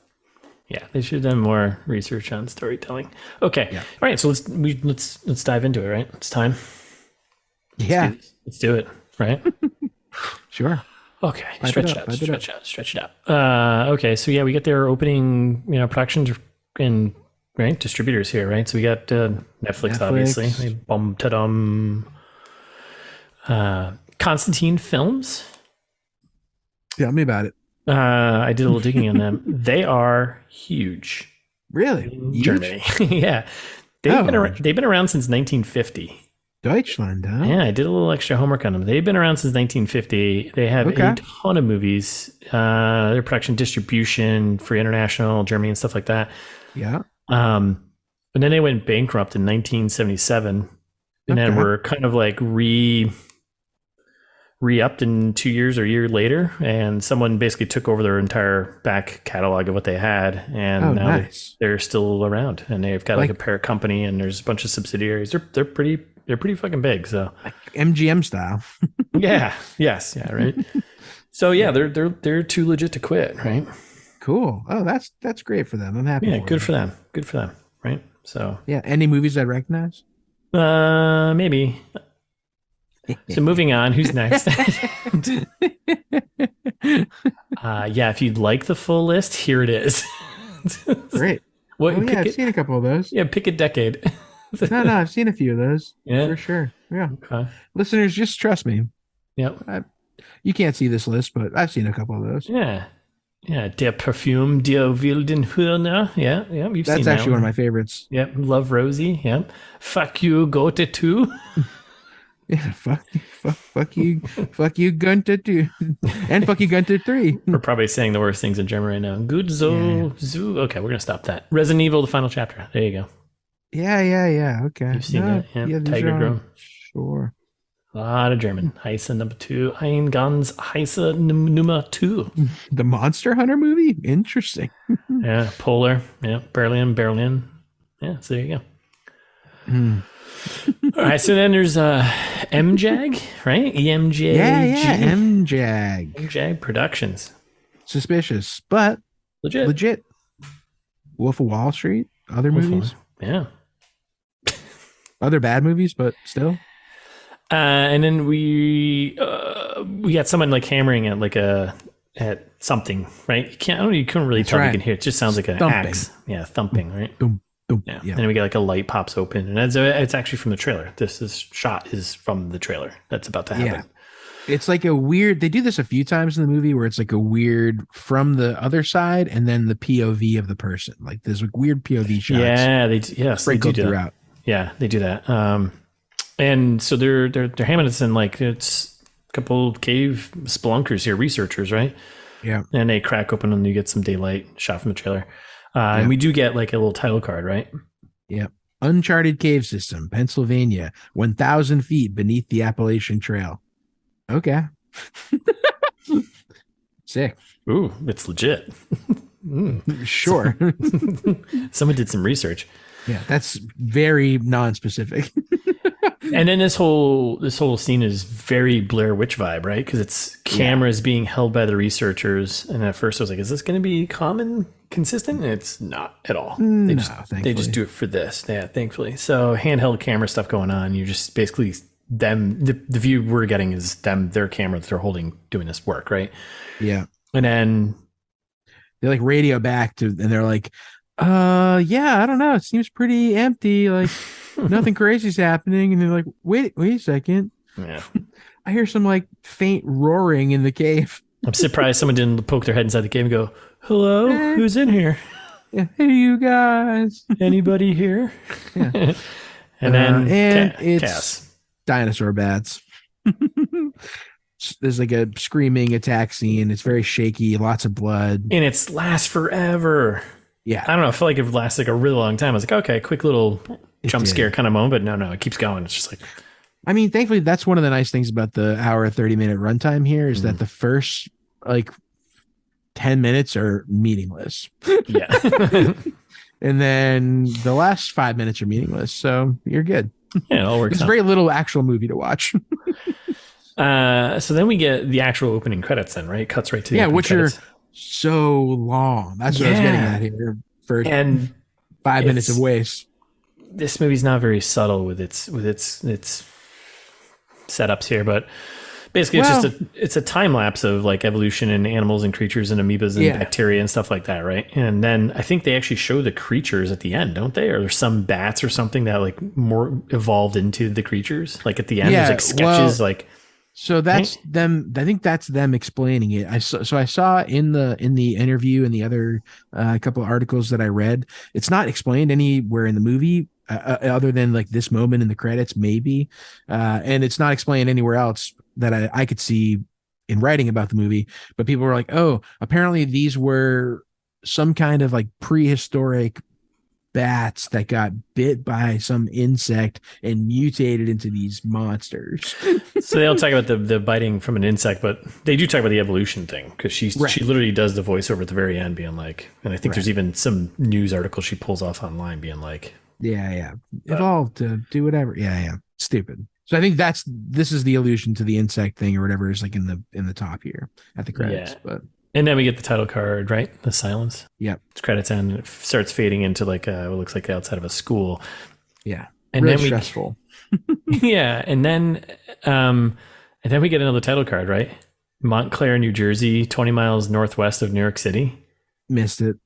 Yeah, they should have done more research on storytelling. Okay. Yeah. All right, so let's dive into it, right? It's time. Let's do it, right? Sure. Okay. Stretch it out. Okay, so yeah, we get their opening, productions and distributors here, right? So we got Netflix. Obviously. Constantine Films. Tell me about it. I did a little digging on them. They are huge. Really? In Germany. Yeah. They've been around since 1950. Deutschland, huh? Yeah, I did a little extra homework on them. They've been around since 1950. They have a ton of movies. Their production, distribution for international, Germany and stuff like that. Yeah. And then they went bankrupt in 1977. And then were kind of like re-upped in 2 years or a year later, and someone basically took over their entire back catalog of what they had, and now they're still around, and they've got like a parent company, and there's a bunch of subsidiaries. They're pretty fucking big. So like MGM style. Yeah. Yes. Yeah. Right. So yeah, they're too legit to quit. Right. Cool. Oh, that's great for them. I'm happy. Yeah. Good for them. Good for them. Right. So yeah. Any movies I recognize? Maybe. So moving on, who's next? Yeah, if you'd like the full list, here it is. Great. I've seen a couple of those. Yeah, pick a decade. No, I've seen a few of those. Yeah, for sure. Yeah. Okay. Listeners, just trust me. Yep. You can't see this list, but I've seen a couple of those. Yeah. Yeah, Der Parfüm, Der wilden Hühner. Yeah, you've seen that. That's actually one of my favorites. Yep. Love Rosie. Yep. Fuck you, Goethe too. Yeah, fuck you, Gunther 2, and fuck you, Gunther 3. We're probably saying the worst things in German right now. Good Zoo. Okay, we're gonna stop that. Resident Evil: The Final Chapter. There you go. Yeah. Okay. You've seen that? Yeah. Tiger Grown. Sure. A lot of German. Heisse number 2. Ein ganz heiße Nummer 2. The Monster Hunter movie. Interesting. Yeah. Polar. Yeah. Berlin. Yeah. So there you go. All right, so then there's MJAG, right? EMJAG. Yeah, MJAG. MJAG Productions. Suspicious, but legit. Wolf of Wall Street, other movies. Yeah. Other bad movies, but still. And then we got someone like hammering at something, right? You couldn't really tell if you can hear it. It just sounds like an axe. Yeah, thumping, right? Boom. Yeah. And then we get like a light pops open, and it's actually from the trailer. This shot is from the trailer that's about to happen. Yeah. It's like a weird, they do this a few times in the movie where it's like a weird from the other side and then the POV of the person. Like there's like weird POV shots. Yeah, they do throughout. Yeah, they do that. And so they're hammering this in like it's a couple cave spelunkers here, researchers, right? Yeah. And they crack open and you get some daylight shot from the trailer. And we do get like a little title card, right? Yeah. Uncharted cave system, Pennsylvania, 1,000 feet beneath the Appalachian Trail. Okay. Sick. Ooh, it's legit. Sure. Someone did some research. Yeah, that's very non-specific. And then this whole scene is very Blair Witch vibe, right? Because it's cameras being held by the researchers. And at first I was like, is this going to be consistent? And it's not at all. They just do it for this. Yeah, thankfully. So handheld camera stuff going on. You just basically the view we're getting is their camera that they're holding doing this work, right? Yeah. And then they like radio back and they're like, yeah, I don't know. It seems pretty empty. Like nothing crazy's happening. And they're like, wait a second. Yeah. I hear some like faint roaring in the cave. I'm surprised someone didn't poke their head inside the cave and go, hello, who's in here? Yeah. Hey, you guys. Anybody here? Yeah. And then it's Cass. Dinosaur bats. There's like a screaming attack scene. It's very shaky, lots of blood. And it lasts forever. Yeah. I don't know. I feel like it lasts like a really long time. I was like, okay, quick little jump scare kind of moment. But no, it keeps going. It's just like. I mean, thankfully, that's one of the nice things about the hour 30-minute runtime here is that the first like 10 minutes are meaningless. Yeah. And then the last 5 minutes are meaningless. So you're good. Yeah, it all works. It's a very little actual movie to watch. So then we get the actual opening credits then, right? Cuts right to the which credits. Are so long. That's what I was getting at here for 5 minutes of waste. This movie's not very subtle with its setups here, but basically it's a time lapse of like evolution and animals and creatures and amoebas and bacteria and stuff like that, right? And then I think they actually show the creatures at the end, don't they? Or there's some bats or something that like more evolved into the creatures. Like at the end, there's like sketches like. So that's them. I think that's them explaining it. I saw in the interview and the other couple of articles that I read, it's not explained anywhere in the movie other than like this moment in the credits, maybe, and it's not explained anywhere else that I could see in writing about the movie. But people were like, "Oh, apparently these were some kind of like prehistoric bats that got bit by some insect and mutated into these monsters." So they don't talk about the biting from an insect, but they do talk about the evolution thing, because she literally does the voiceover at the very end being like, and I think there's even some news article she pulls off online being like, evolved to do whatever. Stupid. So I think this is the allusion to the insect thing or whatever is like in the top here at the credits. But and then we get the title card, right? The silence. Yep. It's credits end, and it starts fading into like what looks like the outside of a school. Yeah. And really then stressful. And then we get another title card, right? Montclair, New Jersey, 20 miles northwest of New York City. Missed it.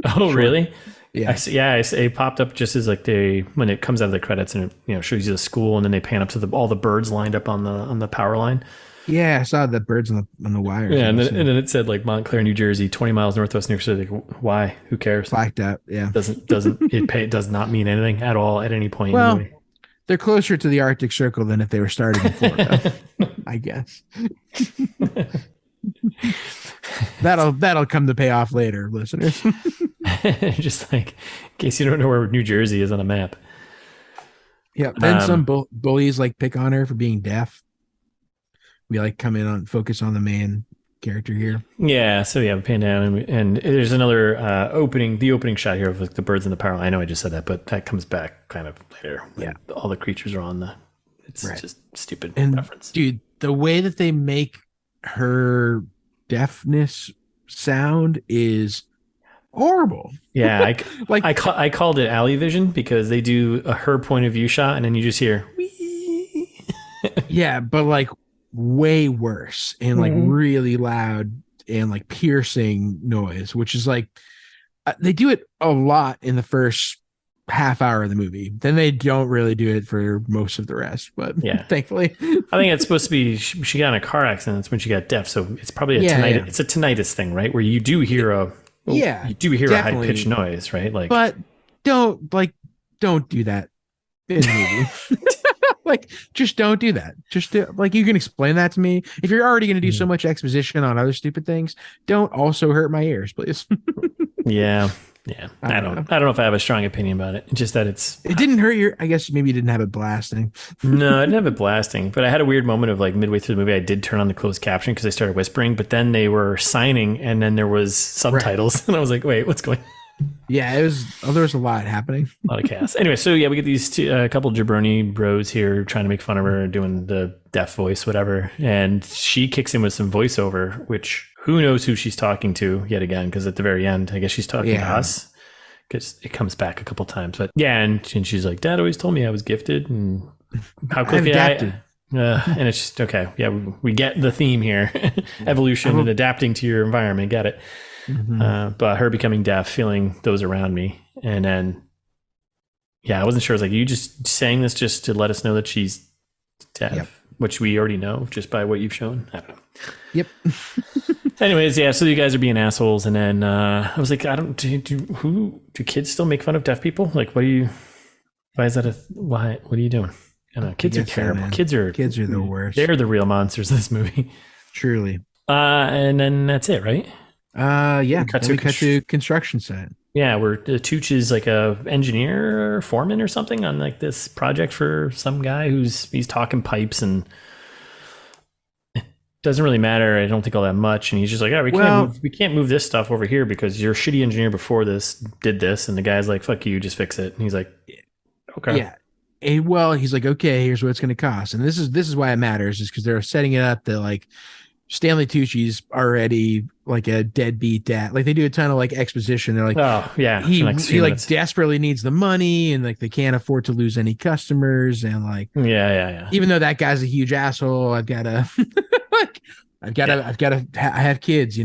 Oh, really? Yeah. It popped up just as like when it comes out of the credits, and it shows you the school, and then they pan up to all the birds lined up on the power line. Yeah, I saw the birds on the wire. Yeah, and then it said like Montclair, New Jersey, 20 miles northwest New York City. Like, why? Who cares? Blacked out. Yeah. It does not mean anything at all at any point. Well, they're closer to the Arctic Circle than if they were starting in Florida, I guess. That'll come to pay off later, listeners. Just like in case you don't know where New Jersey is on a map. Yeah. Then some bullies like pick on her for being deaf. We like come in on focus on the main character here. Yeah, so we pan down, and there's another the opening shot here of like the birds in the power line. I know I just said that, but that comes back kind of later. Yeah, all the creatures are on it's just stupid and reference. Dude, the way that they make her deafness sound is horrible. Yeah, I called it alley vision, because they do her point of view shot, and then you just hear wee. Yeah, but like way worse and like really loud and like piercing noise, which is like they do it a lot in the first half hour of the movie. Then they don't really do it for most of the rest, but thankfully. I think it's supposed to be she got in a car accident. That's when she got deaf, so it's probably tinnitus. It's a tinnitus thing, right, where you do hear a high-pitched noise, right? Like, but don't do that in the movie. Like, just don't do that. Just like, you can explain that to me. If you're already going to do so much exposition on other stupid things, don't also hurt my ears, please. Yeah. I don't know if I have a strong opinion about it. Just that it didn't hurt your. I guess maybe you didn't have it blasting. No, I didn't have it blasting, but I had a weird moment of like midway through the movie, I did turn on the closed caption because I started whispering, but then they were signing, and then there was subtitles, and I was like, wait, what's going on? Yeah, there was a lot happening. A lot of chaos. Anyway, so we get these couple jabroni bros here trying to make fun of her, doing the deaf voice, whatever. And she kicks in with some voiceover, which who knows who she's talking to yet again, because at the very end, I guess she's talking to us, because it comes back a couple times. But yeah, and she's like, Dad always told me I was gifted, and how quickly and it's just, okay, yeah, we get the theme here. Evolution and adapting to your environment, get it. But her becoming deaf, feeling those around me, and then I wasn't sure. I was like, are you just saying this just to let us know that she's deaf, which we already know just by what you've shown? I don't know. Yep. Anyways, so you guys are being assholes, and then I was like, do kids still make fun of deaf people? Like, why is that what are you doing? I don't know. Kids are terrible. Kids are the worst. They're the real monsters of this movie. Truly. And then that's it, right? We cut to construction site. Yeah, where Tucci is like a engineer or foreman or something on like this project for some guy he's talking pipes, and it doesn't really matter. I don't think all that much. And he's just like, we can't move this stuff over here because your shitty engineer before this did this. And the guy's like, fuck you, just fix it. And he's like, okay. Yeah. He's like, okay, here's what it's going to cost. And this is why it matters, is because they're setting it up that like Stanley Tucci's already like a deadbeat dad. Like, they do a ton of like exposition. They're like, oh yeah, he like desperately needs the money, and like they can't afford to lose any customers, and like yeah. Even though that guy's a huge asshole, I've got to like I have kids,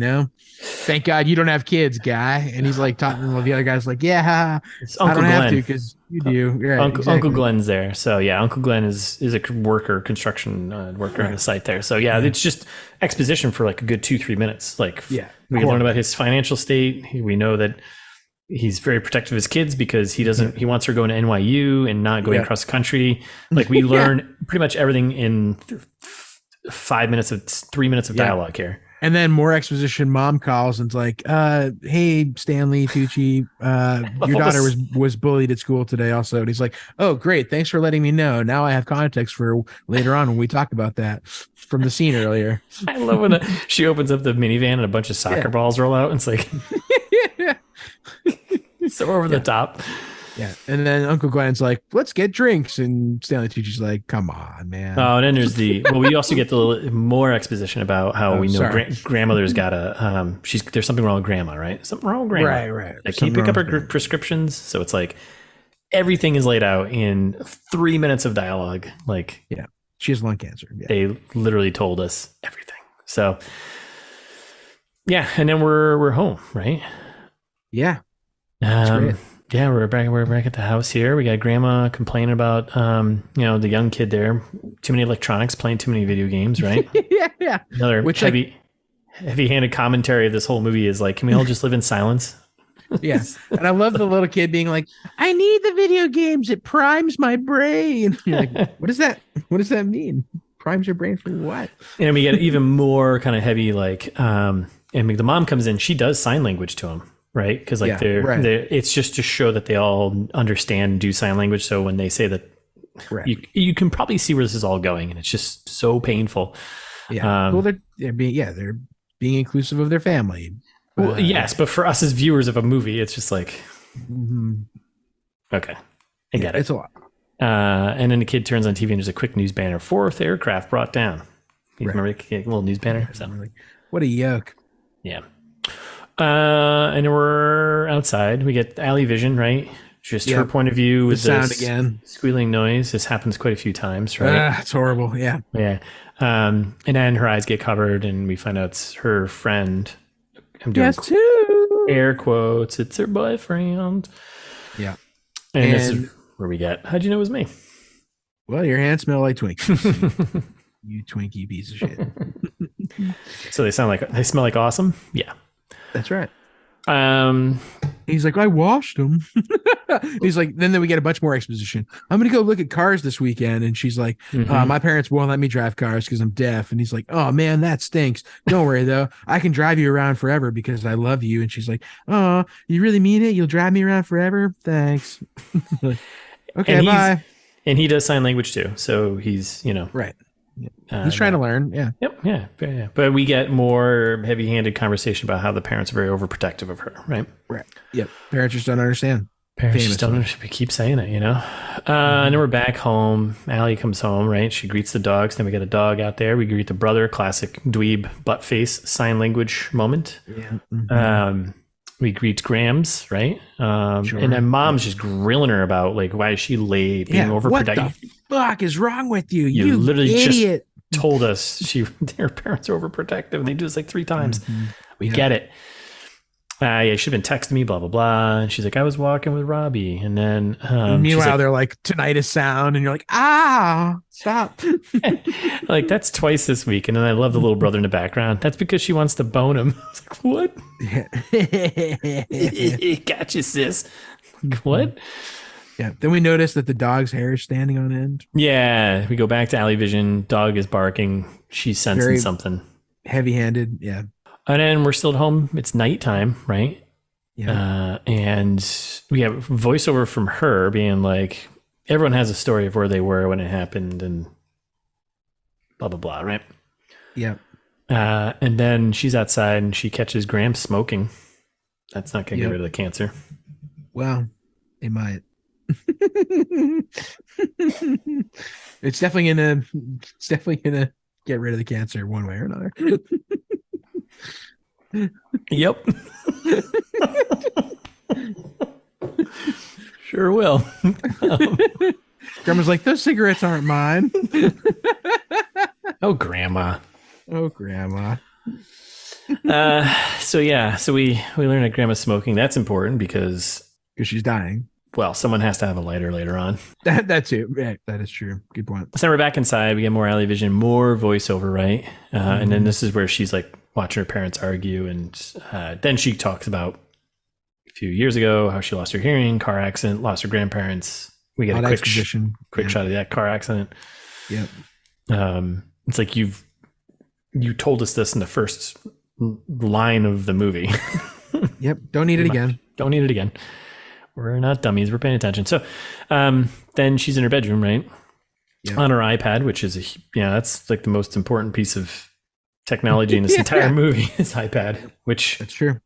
thank God you don't have kids, guy. And he's like talking to the other guy's like, yeah, It's I Uncle don't have Glenn. to because you do. Right, Uncle Glenn's there. So yeah, Uncle Glenn is a construction worker on the site there. So yeah, it's just exposition for like a good 2-3 minutes. Like we learn about his financial state. We know that he's very protective of his kids because he wants her going to NYU and not going across the country. Like we learn pretty much everything in 3 minutes of dialogue here. And then more exposition. Mom calls and's like, hey, Stanley Tucci, your daughter was bullied at school today also. And he's like, oh, great. Thanks for letting me know. Now I have context for later on when we talk about that from the scene earlier. I love when she opens up the minivan and a bunch of soccer balls roll out. And it's like, so over the top. Yeah. And then Uncle Glenn's like, let's get drinks. And Stanley Tucci's like, come on, man. Oh, and then there's we also get the more exposition about how we know grandmother's got there's something wrong with grandma, right? Something wrong with grandma. Right. Like, can you pick up her prescriptions? So it's like everything is laid out in 3 minutes of dialogue. Like, yeah, she has lung cancer. Yeah. They literally told us everything. So yeah. And then we're home, right? Yeah. That's great. Yeah, we're back at the house here. We got grandma complaining about, the young kid there, too many electronics, playing too many video games, right? Yeah. Another heavy-handed commentary of this whole movie is like, can we all just live in silence? Yes. And I love the little kid being like, I need the video games. It primes my brain. You're like, what is that? What does that mean? Primes your brain for what? And we get even more kind of heavy, like, and the mom comes in, she does sign language to him. Right, because like it's just to show that they all understand and do sign language. So when they say that, you can probably see where this is all going, and it's just so painful. Yeah, well, they're being inclusive of their family. Well, yes, but for us as viewers of a movie, it's just like, okay, I get it. It's a lot. And then the kid turns on TV and there's a quick news banner: 4th aircraft brought down. You remember a little news banner? What a yoke! Yeah. And then we're outside. We get alley vision, right? Just her point of view with the sound again, squealing noise. This happens quite a few times, right? It's horrible. Yeah. Yeah. And then her eyes get covered, and we find out it's her friend. I'm doing air quotes. It's her boyfriend. Yeah. And this is where we get. How'd you know it was me? Well, your hands smell like Twinkies. You Twinkie piece of shit. So they smell like awesome. Yeah. That's right. He's like, I washed them. He's like, then we get a bunch more exposition. I'm gonna go look at cars this weekend, and she's like, my parents won't let me drive cars because I'm deaf. And he's like, oh man, that stinks. Don't worry though, I can drive you around forever because I love you. And she's like, oh, you really mean it? You'll drive me around forever? Thanks. Like, okay, and bye. And he does sign language too, so he's right. He's trying to learn. Yeah. Yep. Yeah. But we get more heavy-handed conversation about how the parents are very overprotective of her. Right. Yep. Parents just don't understand. Parents just don't. We keep saying it, And then we're back home. Allie comes home. Right. She greets the dogs. Then we get a dog out there. We greet the brother. Classic dweeb butt face sign language moment. Yeah. We greet Grams, right? And then mom's just grilling her about like, why is she late, being overprotective? What the fuck is wrong with you? You literally idiot. Just told us their parents are overprotective. They do this like 3 times. We get it. She should have been texting me, blah, blah, blah. And she's like, I was walking with Robbie. And then meanwhile, they're like, tinnitus sound. And you're like, stop. Like, that's twice this week. And then I love the little brother in the background. That's because she wants to bone him. I was like, what? Gotcha, sis. Like, what? Yeah. Then we notice that the dog's hair is standing on end. Yeah. We go back to alley vision. Dog is barking. She's sensing something. Heavy-handed. Yeah. And then we're still at home. It's nighttime, right? Yeah. And we have voiceover from her being like, everyone has a story of where they were when it happened and blah, blah, blah, right? Yeah. And then she's outside and she catches Graham smoking. That's not going to get rid of the cancer. Well, it might. It's definitely gonna get rid of the cancer one way or another. Yep. Sure will. Grandma's like, those cigarettes aren't mine. Oh, Grandma. Oh, Grandma. So we learn that Grandma's smoking. That's important because she's dying. Well, someone has to have a lighter later on. That too. Yeah, that is true. Good point. So we're back inside. We get more alley vision, more voiceover, right? And then this is where she's like watching her parents argue, and then she talks about a few years ago how she lost her hearing, car accident, lost her grandparents. We get a quick shot of that car accident. Yep. It's like you told us this in the first line of the movie. Yep. Don't need it again. Don't need it again. We're not dummies. We're paying attention. So then she's in her bedroom, right? Yep. On her iPad, which is, that's like the most important piece of technology in this entire movie, is iPad, which that's true.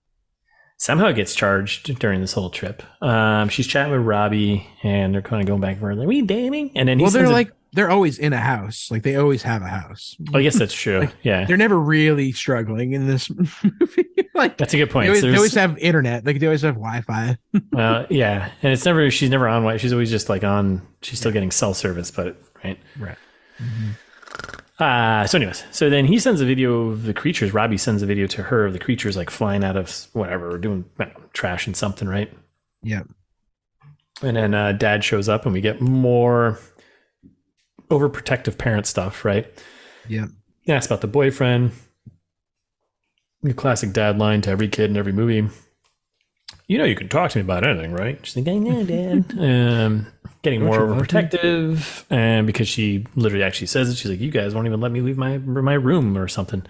Somehow gets charged during this whole trip. She's chatting with Robbie, and they're kind of going back and forth. Like, are we dating? And then they're always in a house. Like they always have a house. I guess that's true. Like, yeah. They're never really struggling in this movie. Like that's a good point. They always have internet. Like they always have Wi-Fi. Yeah. And she's never on Wi-Fi. She's always just like on, she's still getting cell service, but right. Mm-hmm. So anyways, so then he sends a video of the creatures. Robbie sends a video to her of the creatures like flying out of whatever, or doing trash and something, right? Yeah. And then Dad shows up, and we get more overprotective parent stuff, right? Yeah. He asks about the boyfriend. The classic dad line to every kid in every movie. You can talk to me about anything, right? She's like, I know, Dad. Getting more overprotective, and because she literally actually says it, she's like, you guys won't even let me leave my room or something.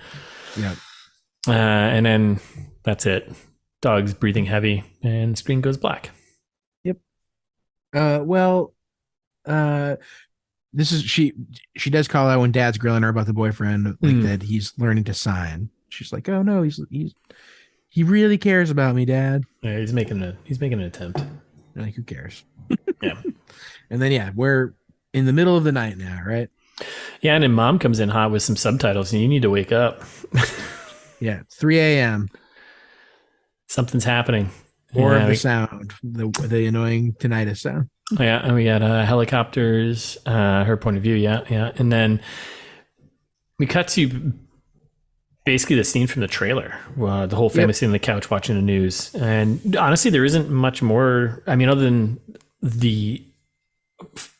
Yeah. And then that's it. Dog's breathing heavy, and the screen goes black. Yep. This is she does call out when Dad's grilling her about the boyfriend, like that he's learning to sign. She's like, oh no, he really cares about me, Dad. Yeah, he's making an attempt. Like, who cares? Yeah. And then we're in the middle of the night now, right? Yeah, and then Mom comes in hot with some subtitles, and you need to wake up. Yeah, 3 a.m. Something's happening. More of the sound, the annoying tinnitus sound. Yeah, and we got helicopters, her point of view, yeah. And then we cut to basically the scene from the trailer, the whole family sitting on the couch watching the news. And honestly, there isn't much more, I mean, other than the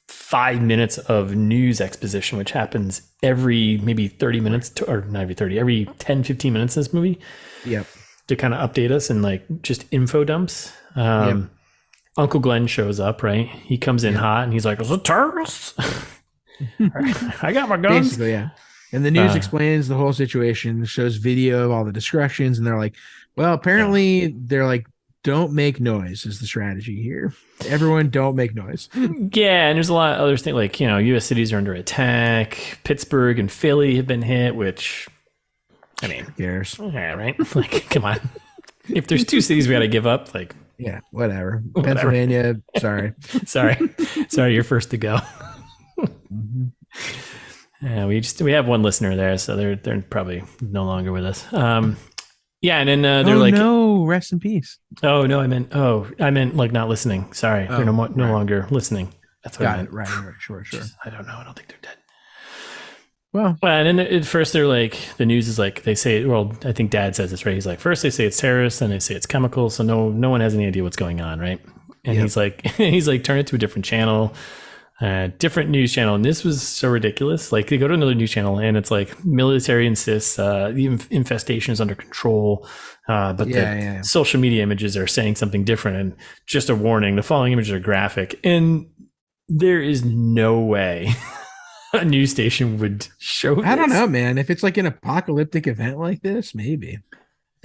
5 minutes of news exposition, which happens every maybe 30 minutes, or not every 30, every 10, 15 minutes in this movie. Yep. To kind of update us and like just info dumps. Uncle Glenn shows up, right? He comes in hot and he's like, "Is it terrorists?" I got my guns. Basically, yeah. And the news explains the whole situation, shows video of all the destructions, and they're like, well, apparently they're like, don't make noise is the strategy here. Everyone don't make noise. Yeah, and there's a lot of other things, like, U.S. cities are under attack. Pittsburgh and Philly have been hit, which, I mean, who cares? Yeah, right? Like, come on. If there's two cities we got to give up, like, yeah, whatever. Pennsylvania, sorry. Sorry, you're first to go. Mm-hmm. Yeah, we have one listener there, so they're probably no longer with us. Yeah, and then they're like, no, rest in peace. Oh no, I meant like not listening. Sorry, they're no longer listening. That's what I meant. Right, sure. I don't know. I don't think they're dead. Well, and then at first they're like, the news is like, they say, well, I think Dad says this, right? He's like, first they say it's terrorists, then they say it's chemicals, so no one has any idea what's going on, right? And he's like, turn it to a different channel, different news channel. And this was so ridiculous. Like, they go to another news channel and it's like, military insists the infestation is under control, but the social media images are saying something different. And just a warning, the following images are graphic, and there is no way a news station would show this. I don't know, man. If it's like an apocalyptic event like this, maybe.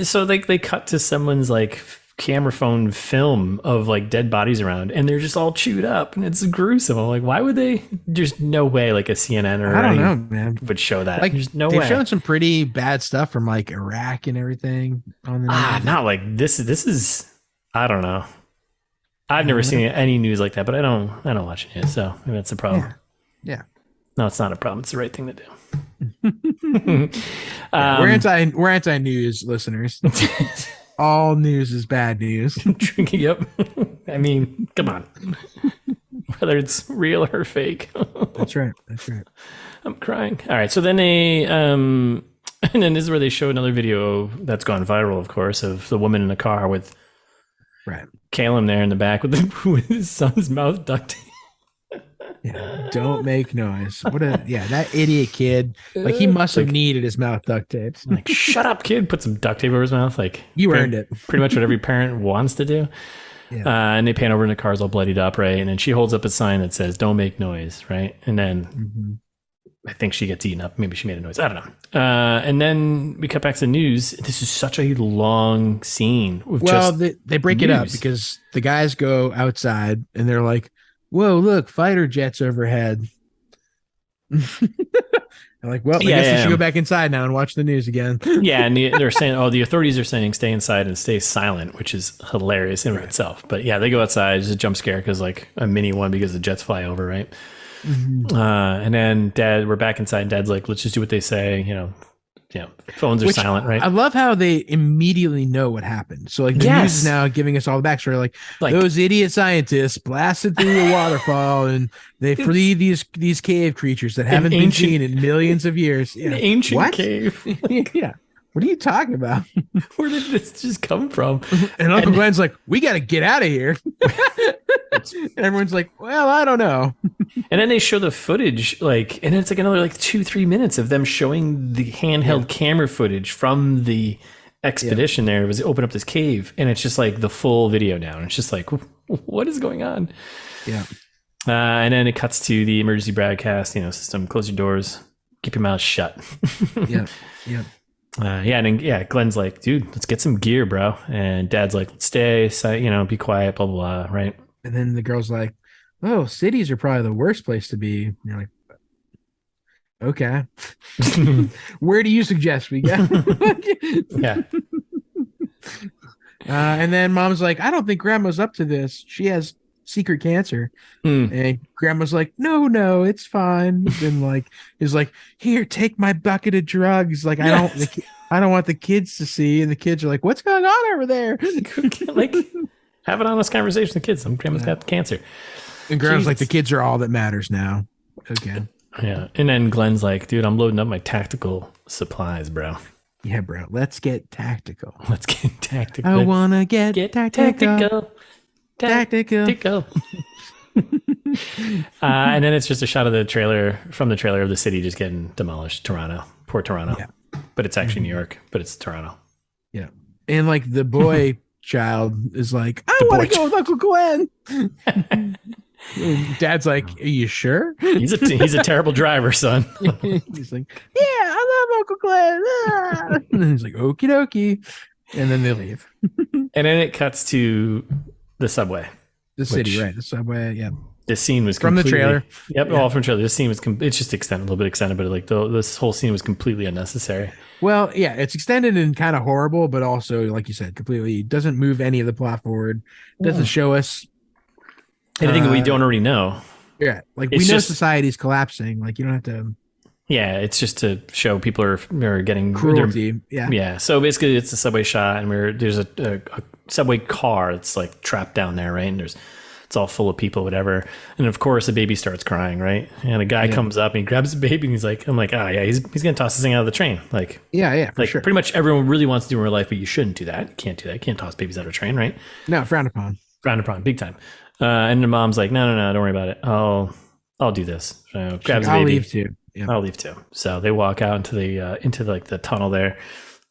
So like they cut to someone's like camera phone film of like dead bodies around, and they're just all chewed up, and it's gruesome. I'm like, why would they? There's no way like a CNN or I don't know, man, would show that. Like, there's no way. They've shown some pretty bad stuff from like Iraq and everything on the news. Not like this. This is, I don't know. I've never seen any news like that, but I don't watch it, so maybe that's the problem. Yeah. No, it's not a problem. It's the right thing to do. We're anti-news listeners. All news is bad news. Yep. I mean, come on. Whether it's real or fake. That's right. I'm crying. All right. So then they And then this is where they show another video that's gone viral, of course, of the woman in the car with Calum there in the back with his son's mouth duct tape. Yeah, don't make noise. That idiot kid. Like, he must have needed his mouth duct taped. Like, shut up, kid. Put some duct tape over his mouth. Like, you earned it. Pretty much what every parent wants to do. Yeah. And they pan over and the car's all bloodied up, right? And then she holds up a sign that says, "Don't make noise," right? And then I think she gets eaten up. Maybe she made a noise. I don't know. And then we cut back to the news. This is such a long scene. They break it up because the guys go outside and they're like, "Whoa, look, fighter jets overhead." I'm like, well, I guess we should go back inside now and watch the news again. Yeah, and they're saying, the authorities are saying stay inside and stay silent, which is hilarious in itself. But yeah, they go outside. It's a jump scare because like a mini one because the jets fly over, right? And then we're back inside. And Dad's like, let's just do what they say. Phones are silent, right? I love how they immediately know what happened. So like the news is now giving us all the backstory. Like those idiot scientists blasted through the waterfall and they free these cave creatures that haven't been seen in millions of years. An ancient cave. Yeah. What are you talking about? Where did this just come from? And Uncle Glenn's like, we got to get out of here. And everyone's like, well, I don't know. And then they show the footage, like, and it's like another like 2-3 minutes of them showing the handheld camera footage from the expedition. There it was open up this cave, and it's just like the full video now. And it's just like, what is going on? Yeah. And then it cuts to the emergency broadcast, system. Close your doors, keep your mouth shut. Yeah. And then Glenn's like, dude, let's get some gear, bro. And Dad's like, let's stay, be quiet, blah, blah, blah, right? And then the girl's like, oh, cities are probably the worst place to be. And you're like, okay. Where do you suggest we go? Yeah. And then Mom's like, I don't think Grandma's up to this. She has secret cancer. And Grandma's like, no, it's fine. And like, is like, here, take my bucket of drugs. Like, I don't want the kids to see. And the kids are like, what's going on over there? Like, have an honest conversation with the kids. Grandma's got cancer. And Grandma's like, the kids are all that matters now. Okay. Yeah. And then Glenn's like, dude, I'm loading up my tactical supplies, bro. Yeah, bro. Let's get tactical. I want to get tactical. Tactical. And then it's just a shot of the trailer of the city just getting demolished. Toronto. Poor Toronto. Yeah. But it's actually New York, but it's Toronto. Yeah. And like the boy child is like, I want to go with Uncle Glenn. Dad's like, are you sure? He's a terrible driver, son. He's like, yeah, I love Uncle Glenn. And he's like, okie dokie. And then they leave. And then it cuts to the subway. The city, right? The subway, yeah. This scene was from the trailer. Yep, all from the trailer. This scene was it's just extended, a little bit extended, but like this whole scene was completely unnecessary. Well, yeah, it's extended and kind of horrible, but also, like you said, completely doesn't move any of the plot forward. Doesn't show us anything that we don't already know. Yeah, like we know society's collapsing. Like you don't have to. Yeah, it's just to show people are getting cruelty. Yeah. So basically, it's a subway shot, and there's a subway car that's like trapped down there, right? And it's all full of people, whatever. And of course, a baby starts crying, right? And a guy comes up and he grabs the baby, and he's like, I'm like, he's gonna toss this thing out of the train, like for like sure. Pretty much everyone really wants to do in real life, but you shouldn't do that. You can't do that. You can't toss babies out of a train, right? No, frowned upon. Frowned upon, big time. And the mom's like, no, don't worry about it. I'll do this. So grabs the baby. I'll leave too. Yeah. I'll leave too. So they walk out into the tunnel there.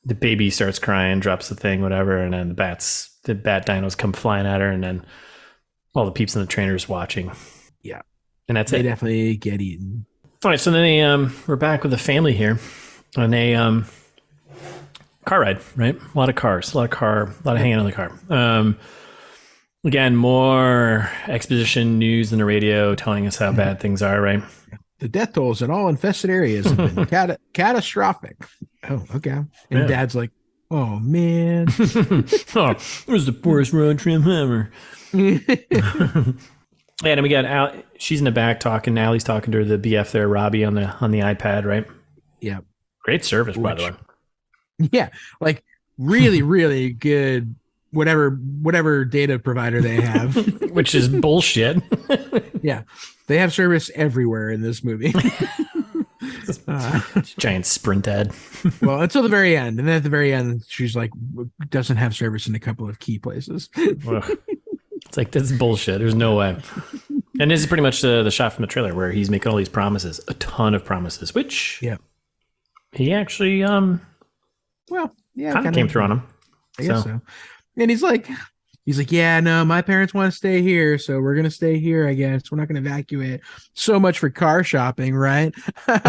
The baby starts crying, drops the thing, whatever, and then the bat dinos come flying at her, and then all the peeps in the train are just watching. Yeah. And that's they it. They definitely get eaten. All right, so then we're back with the family here, and they car ride, right? A lot of hanging on the car. Again, more exposition news in the radio telling us how bad things are, right? The death tolls in all infested areas have been catastrophic. Oh, okay. And Dad's like, oh, man. It was the worst road trip ever. And then we got Al. She's in the back talking. Allie's talking to her, the BF there, Robbie, on the iPad, right? Yeah. Great service, by the way. Yeah. Like, really, really good whatever data provider they have. Which is bullshit. Yeah. They have service everywhere in this movie. Giant sprint ad. Well, until the very end. And then at the very end, she's like, doesn't have service in a couple of key places. It's like, this is bullshit. There's no way. And this is pretty much the shot from the trailer where he's making all these promises, a ton of promises, which he actually kind of came through on him. I guess so. And he's like, yeah, no, my parents want to stay here, so we're gonna stay here. I guess we're not gonna evacuate. So much for car shopping, right? And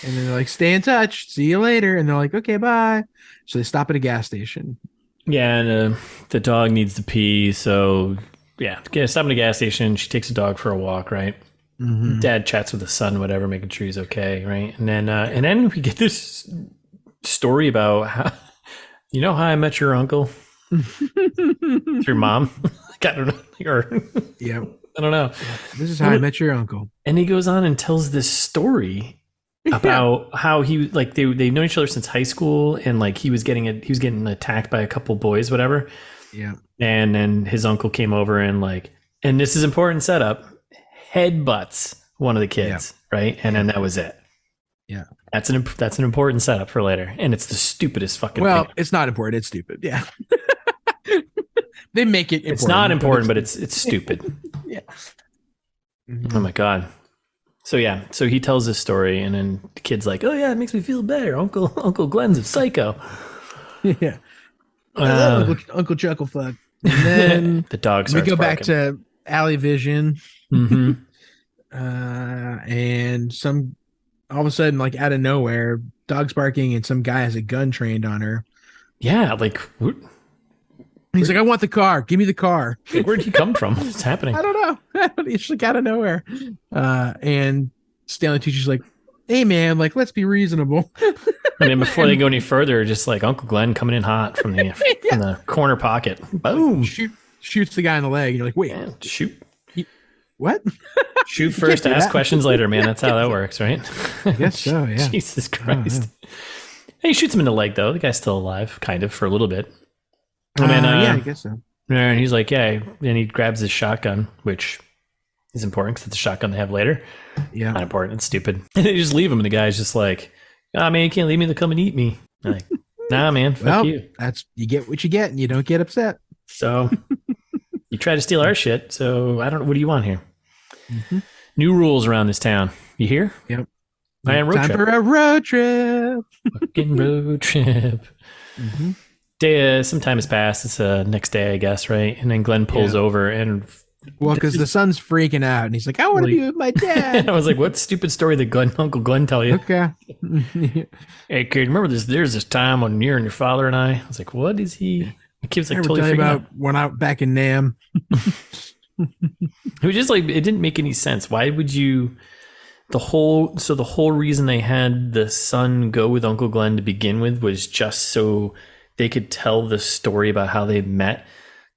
then they're like, stay in touch. See you later. And they're like, okay, bye. So they stop at a gas station. Yeah, and the dog needs to pee. So, stop at a gas station. She takes the dog for a walk, right? Mm-hmm. Dad chats with the son, whatever, making sure he's okay, right? And then we get this story about how, you know how I met your uncle? Through mom? I don't know. I don't know. This is how I met your uncle. And he goes on and tells this story about how he like they've known each other since high school, and like he was getting attacked by a couple boys, whatever. Yeah. And then his uncle came over and and this is important setup, headbutts one of the kids, right? And then that was it. Yeah. That's an important setup for later, and it's the stupidest fucking thing. It's not important, it's stupid. Yeah. They make it important. It's not important, but it's stupid. Yeah. Oh my god. So so he tells this story, and then the kid's like, "Oh yeah, it makes me feel better. Uncle Glenn's a psycho." Yeah, Uncle Chucklefuck. And then the dog. We go back to Alley Vision, and all of a sudden, like out of nowhere, dog's barking, and some guy has a gun trained on her. Yeah, like he's like, "I want the car. Give me the car." Like, where'd he come from? What's happening? I don't know. He's just like out of nowhere. And Stanley Tucci's like, "Hey man, like let's be reasonable." And then before they go any further, just like Uncle Glenn coming in hot from the corner pocket. Boom! Shoots the guy in the leg. And you're like, "Wait, shoot." What? Shoot first, ask questions later, man. That's how that works, right? I guess so. Yeah. Jesus Christ. He shoots him in the leg though. The guy's still alive, kind of, for a little bit. I guess so. And he's like, and he grabs his shotgun, which is important because it's a shotgun they have later. Yeah. Not important. It's stupid. And they just leave him, and the guy's just like, "Oh, man, you can't leave me to come and eat me." I'm like, nah, man, fuck you. You get what you get, and you don't get upset. So you try to steal our shit, so I don't know. What do you want here? Mm-hmm. New rules around this town. You hear? Yep. Time for a road trip. Fucking road trip. Mm-hmm. Some time has passed. It's next day, I guess, right? And then Glenn pulls over, and because the son's freaking out, and he's like, "I want to be with my dad." I was like, "What stupid story did Uncle Glenn tell you?" Okay. Hey kid, remember this? There's this time when you and your father and I was like, "What is he?" The kid's like, "Totally freaking out." When out back in Nam. It was just like, it didn't make any sense. Why would you? The whole reason they had the son go with Uncle Glenn to begin with was just so they could tell the story about how they met,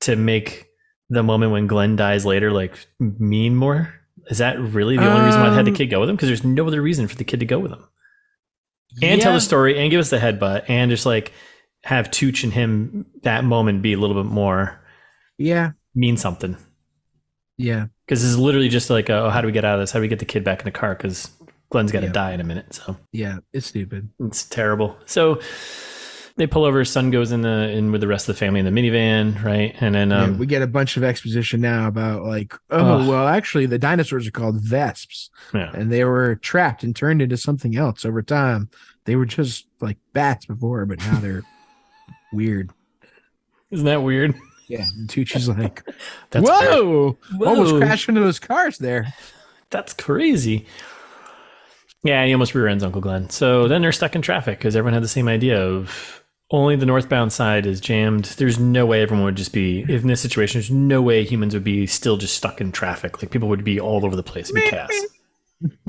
to make the moment when Glenn dies later mean more. Is that really the only reason why they had the kid go with him? Because there's no other reason for the kid to go with him. And tell the story and give us the headbutt and just have Tooch and him that moment be a little bit more mean something. Yeah. Because this is literally just like, how do we get out of this? How do we get the kid back in the car? Because Glenn's got to die in a minute. So yeah, it's stupid. It's terrible. So they pull over. His son goes in with the rest of the family in the minivan, right? And then we get a bunch of exposition now about well, actually, the dinosaurs are called vesps, and they were trapped and turned into something else over time. They were just like bats before, but now they're weird. Isn't that weird? Yeah. And Tucci's like, Whoa! Almost crashed into those cars there. That's crazy. Yeah, he almost rear ends Uncle Glenn. So then they're stuck in traffic because everyone had the same idea of only the northbound side is jammed. There's no way everyone would just be, if in this situation, there's no way humans would be still just stuck in traffic. Like, people would be all over the place. It'd be chaos.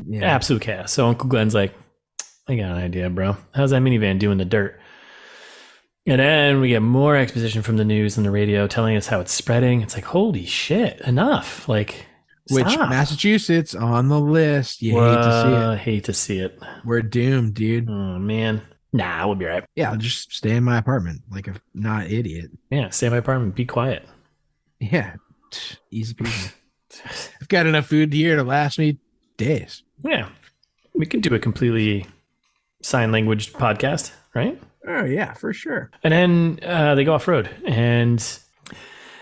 Yeah. Absolute chaos. So Uncle Glenn's like, I got an idea, bro. How's that minivan doing the dirt? And then we get more exposition from the news and the radio telling us how it's spreading. It's like, holy shit, enough. Like, which stop. Massachusetts on the list. You hate to see it. Hate to see it. We're doomed, dude. Oh, man. Nah, we'll be right. Yeah, I'll just stay in my apartment like a not idiot. Yeah, stay in my apartment. Be quiet. Yeah. Easy peasy. I've got enough food here to last me days. Yeah. We could do a completely sign language podcast, right? Oh, yeah, for sure. And then they go off-road, and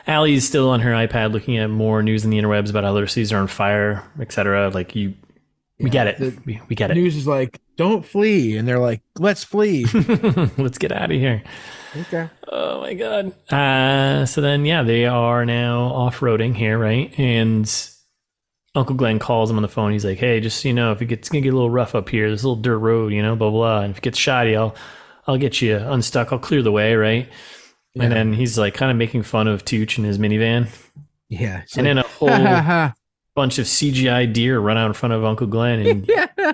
Allie's still on her iPad looking at more news in the interwebs about other cities are on fire, etc. Like, we get it. We get it. News is like, don't flee. And they're like, let's flee. Let's get out of here. Okay. Oh, my God. So then, they are now off-roading here, right? And Uncle Glenn calls him on the phone. He's like, hey, just so you know, if it's going to get a little rough up here, this little dirt road, blah, blah. And if it gets shoddy, I'll get you unstuck. I'll clear the way, right? Yeah. And then he's like kind of making fun of Tooch in his minivan. Yeah. And then a whole bunch of CGI deer run out in front of Uncle Glenn, and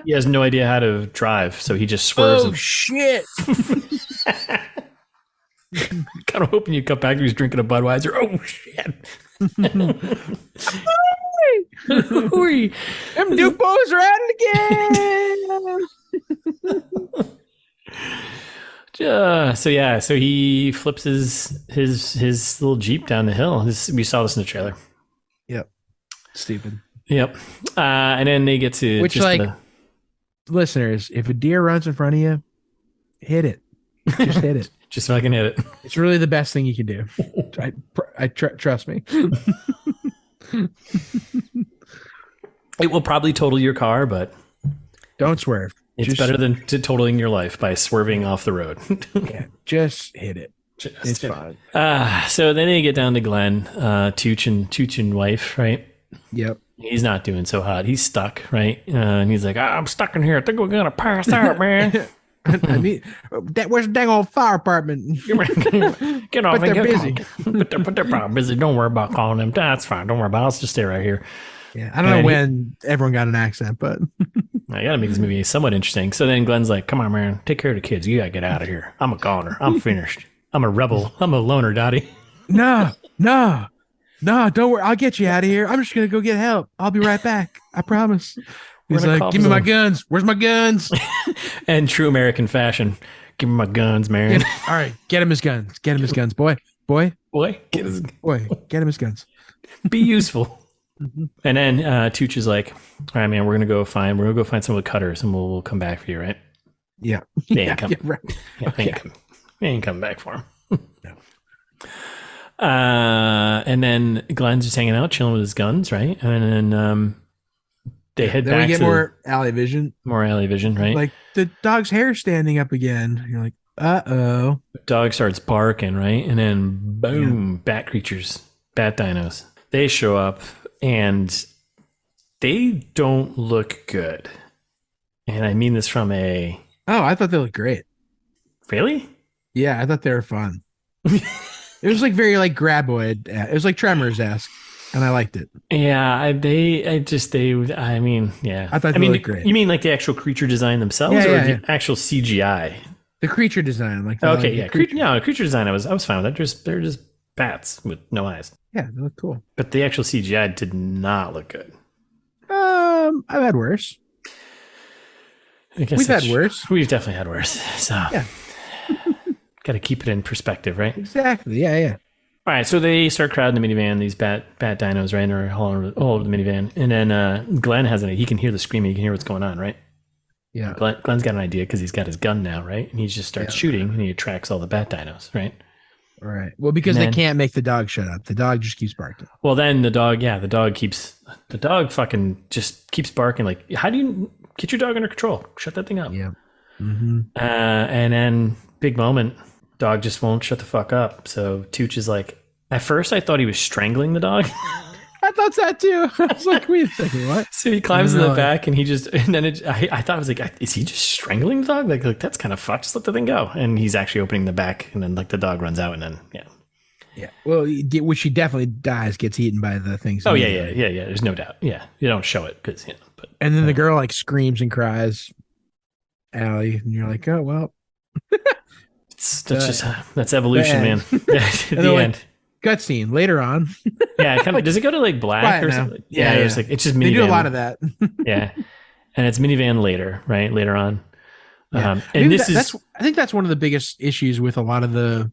he has no idea how to drive, so he just swerves. Oh, shit. Kind of hoping you come back and he's drinking a Budweiser. Oh, shit. Them Dupos are at it again. So he flips his little Jeep down the hill. We saw this in the trailer. Yep. Stupid. Yep. And then they get to listeners, if a deer runs in front of you, hit it. Just hit it. Just fucking hit it. It's really the best thing you can do. Trust me. It will probably total your car, but don't swerve. It's better than totaling your life by swerving off the road. Yeah, just hit it. It's fine. So then they get down to Glenn, Tooch and wife, right? Yep. He's not doing so hot. He's stuck, right? And he's like, I'm stuck in here. I think we're going to pass out, man. I mean, where's the dang old fire department? Get off. But they're busy. But they're probably busy. Don't worry about calling them. That's fine. Don't worry about it. I'll just stay right here. Yeah, I don't know when everyone got an accent, but I gotta make this movie somewhat interesting. So then Glenn's like, come on, man, take care of the kids. You gotta get out of here. I'm a goner. I'm finished. I'm a rebel. I'm a loner, Dottie. No, don't worry. I'll get you out of here. I'm just gonna go get help. I'll be right back. I promise. He's like, give me my guns. Where's my guns? And true American fashion. Give me my guns, man. All right, get him his guns. Get him his guns, boy. Get him his guns. Be useful. Mm-hmm. And then Tooch is like, all right, man, we're gonna go find some of the cutters, and we'll come back for you, right? Yeah. They ain't coming. Yeah, right. Yeah, they ain't coming back for him. No. And then Glenn's just hanging out, chilling with his guns, right? And then they head back. We get more alley vision. More alley vision, right? Like the dog's hair standing up again. You're like, uh-oh. Dog starts barking, right? And then boom, bat creatures, bat dinos. They show up and they don't look good. And I mean this from a... Oh, I thought they looked great. Really? Yeah, I thought they were fun. It was like very like graboid. It was like Tremors-esque. And I liked it. Yeah, I thought they looked great. You mean like the actual creature design themselves, the actual CGI? The creature design, like creature design. I was fine with that. They're just bats with no eyes. Yeah, they look cool. But the actual CGI did not look good. I've had worse. We've had worse. We've definitely had worse. So yeah. Got to keep it in perspective, right? Exactly. Yeah. All right, so they start crowding the minivan, these bat dinos, right? Or all over the minivan. And then Glenn he can hear the screaming, he can hear what's going on, right? Yeah. Glenn's got an idea because he's got his gun now, right? And he just starts shooting and he attracts all the bat dinos, right? All right. Well, because they can't make the dog shut up. The dog just keeps barking. Well, then the dog fucking just keeps barking. Like, how do you get your dog under control? Shut that thing up. Yeah. Mm-hmm. And then big moment. Dog just won't shut the fuck up. So Tooch is like, at first I thought he was strangling the dog. I thought that too. I was like, wait a second, what? So he climbs in the back and I thought I was like, is he just strangling the dog? Like that's kind of fucked. Just let the thing go. And he's actually opening the back and then like the dog runs out and then, yeah. Yeah. Well, which he definitely dies, gets eaten by the things. Oh yeah. There's no doubt. Yeah. You don't show it because, but. And then the girl like screams and cries, Allie, and you're like, oh, well. That's evolution, man. The end. Cutscene later on. Yeah, does it go to like black or something? Yeah. It's just minivan. They do a lot of that. Yeah, and it's minivan later, right? Later on. Yeah. And I think that's one of the biggest issues with a lot of the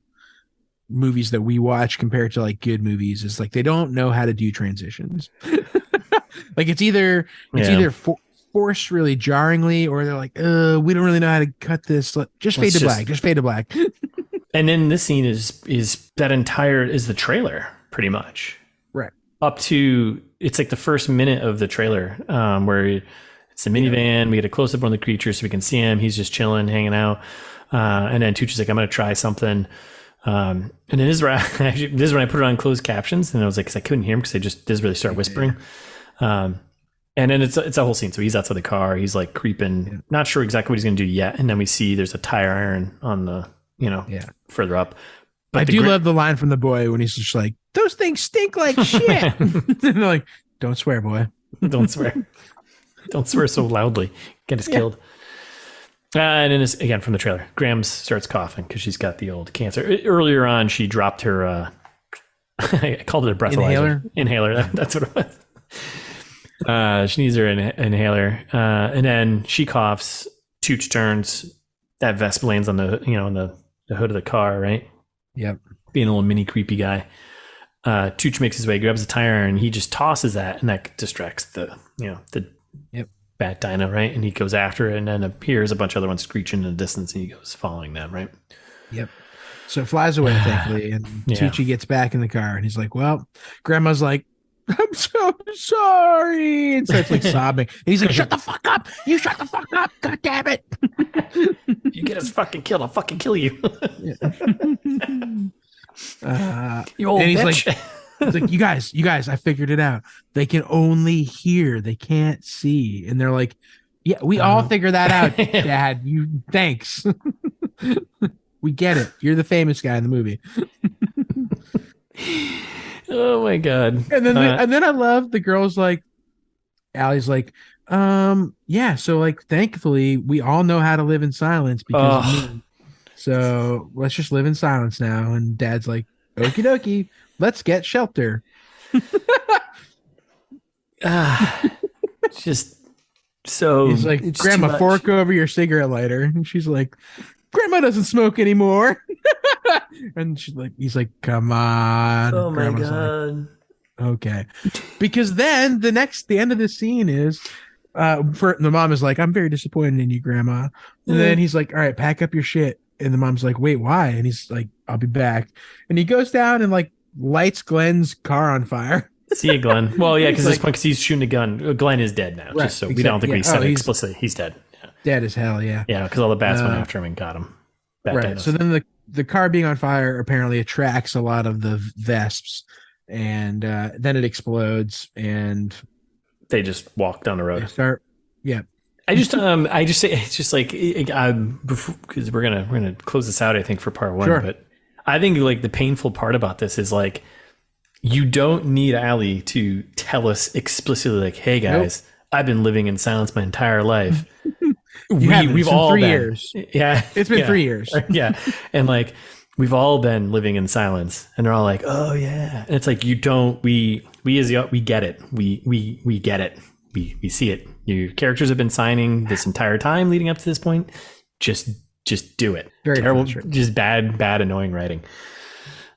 movies that we watch compared to like good movies is like they don't know how to do transitions. Like it's either forced really jarringly, or they're like, we don't really know how to cut this. Just fade to black. Just fade to black. And then this scene is the trailer pretty much. Right. Up to, it's like the first minute of the trailer, where it's a minivan. We get a close up on the creature so we can see him. He's just chilling, hanging out. And then Tucci's like, I'm going to try something. And then this is when I put it on closed captions, and I was like, because I couldn't hear him because they just did really start whispering. And then it's a whole scene. So he's outside the car. He's like creeping, not sure exactly what he's going to do yet. And then we see there's a tire iron on the, further up. But I do love the line from the boy when he's just like, those things stink like shit. And they're like, don't swear, boy. Don't swear. Don't swear so loudly. Get us killed. And then again from the trailer, Graham starts coughing because she's got the old cancer. Earlier on, she dropped her, I called it a breathalyzer. Inhaler. That's what it was. She needs her inhaler. And then she coughs. Tooch turns. That vest lands on the, on the hood of the car, right? Yep. Being a little mini creepy guy. Tooch makes his way, grabs the tire iron, and he just tosses that, and that distracts the bat dino, right? And he goes after it, and then appears a bunch of other ones screeching in the distance, and he goes following them, right? Yep. So it flies away, thankfully, and Tucci gets back in the car, and he's like, well, Grandma's like, I'm so sorry, and starts like sobbing. And he's like, shut the fuck up! You shut the fuck up! God damn it! You get us fucking killed, I'll fucking kill you. You old bitch. He's like, you guys, I figured it out. They can only hear, they can't see. And they're like, yeah, we all figure that out, Dad. Thanks. We get it. You're the famous guy in the movie. Oh my God. And then I love the girls like, Allie's like, yeah, so like thankfully we all know how to live in silence because of me. So let's just live in silence now. And Dad's like, okie dokie, let's get shelter. Just so he's like, Grandma, fork over your cigarette lighter. And she's like, Grandma doesn't smoke anymore. And he's like, come on. Oh my Grandma's God. Like, okay. Because then the end of the scene is the mom is like, I'm very disappointed in you, Grandma. And then he's like, all right, pack up your shit. And the mom's like, wait, why? And he's like, I'll be back. And he goes down and like lights Glenn's car on fire. See you, Glenn. Well, yeah, because he's shooting a gun. Glenn is dead now. Right, just so we don't think we said it explicitly. He's dead. Yeah. Dead as hell, yeah. Yeah, because all the bats went after him and got him. Right. So then the car being on fire apparently attracts a lot of the vesps, and then it explodes, and they just walk down the road. I just say it's just like because we're gonna close this out, I think, for part one. Sure. But I think like the painful part about this is like you don't need Allie to tell us explicitly like, hey guys, I've been living in silence my entire life. We've all been 3 years. Yeah, it's been 3 years. Yeah, and like we've all been living in silence, and they're all like, oh yeah, and it's like you don't. We get it. We get it. We see it. Your characters have been signing this entire time leading up to this point. Just do it. Very terrible. Just bad, annoying writing.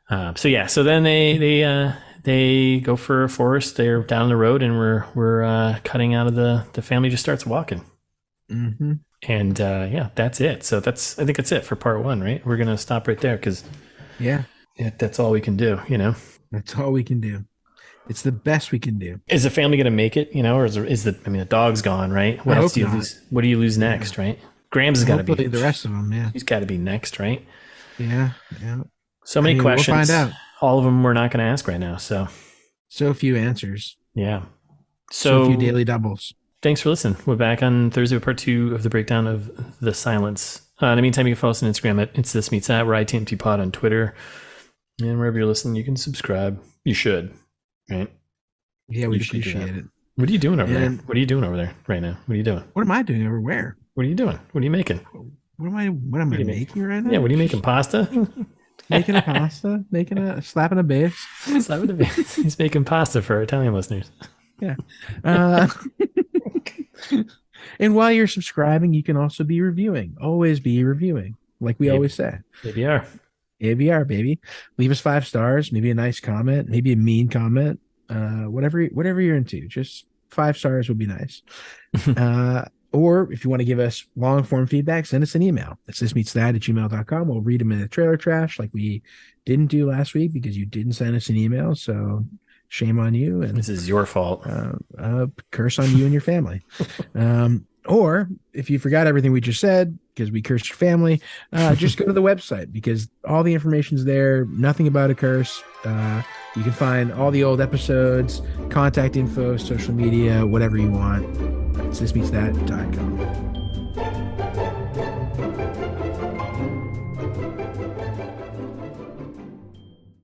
So then they go for a forest. They're down the road, and we're cutting out of the family just starts walking. Mm-hmm. And that's it. So I think that's it for part one, right? We're gonna stop right there because that's all we can do. That's all we can do. It's the best we can do. Is the family going to make it, or the dog's gone, right? What else do you lose? What do you lose next, right? Graham's has got to be the rest of them, yeah. He's got to be next, right? Yeah. So many questions. We'll find out. All of them we're not going to ask right now, so few answers. Yeah. So few daily doubles. Thanks for listening. We're back on Thursday with part 2 of the breakdown of The Silence. In the meantime, you can follow us on Instagram at It's This Meets That. We're ITMTPod on Twitter. And wherever you're listening, you can subscribe. You should. Right? Yeah, we appreciate it. What are you doing over there? What are you doing over there right now? What are you doing? What am I doing over where? What are you doing? What are you making? What am I making right now? Yeah, what are you making? Pasta? Making a pasta? Slapping a base? Slapping a base. He's making pasta for our Italian listeners. Yeah. And while you're subscribing, you can also be reviewing. Always be reviewing, like we always say. Maybe you are. ABR, baby. Leave us 5 stars, maybe a nice comment, maybe a mean comment, whatever you're into. Just 5 stars would be nice. Or if you want to give us long form feedback, send us an email. It's thismeetsthat@gmail.com. We'll read them in the trailer trash like we didn't do last week because you didn't send us an email. So shame on you. And this is your fault. Curse on you and your family. Or if you forgot everything we just said because we cursed your family, just go to the website because all the information's there. Nothing about a curse. You can find all the old episodes, contact info, social media, whatever you want. It's thismeetsthat.com.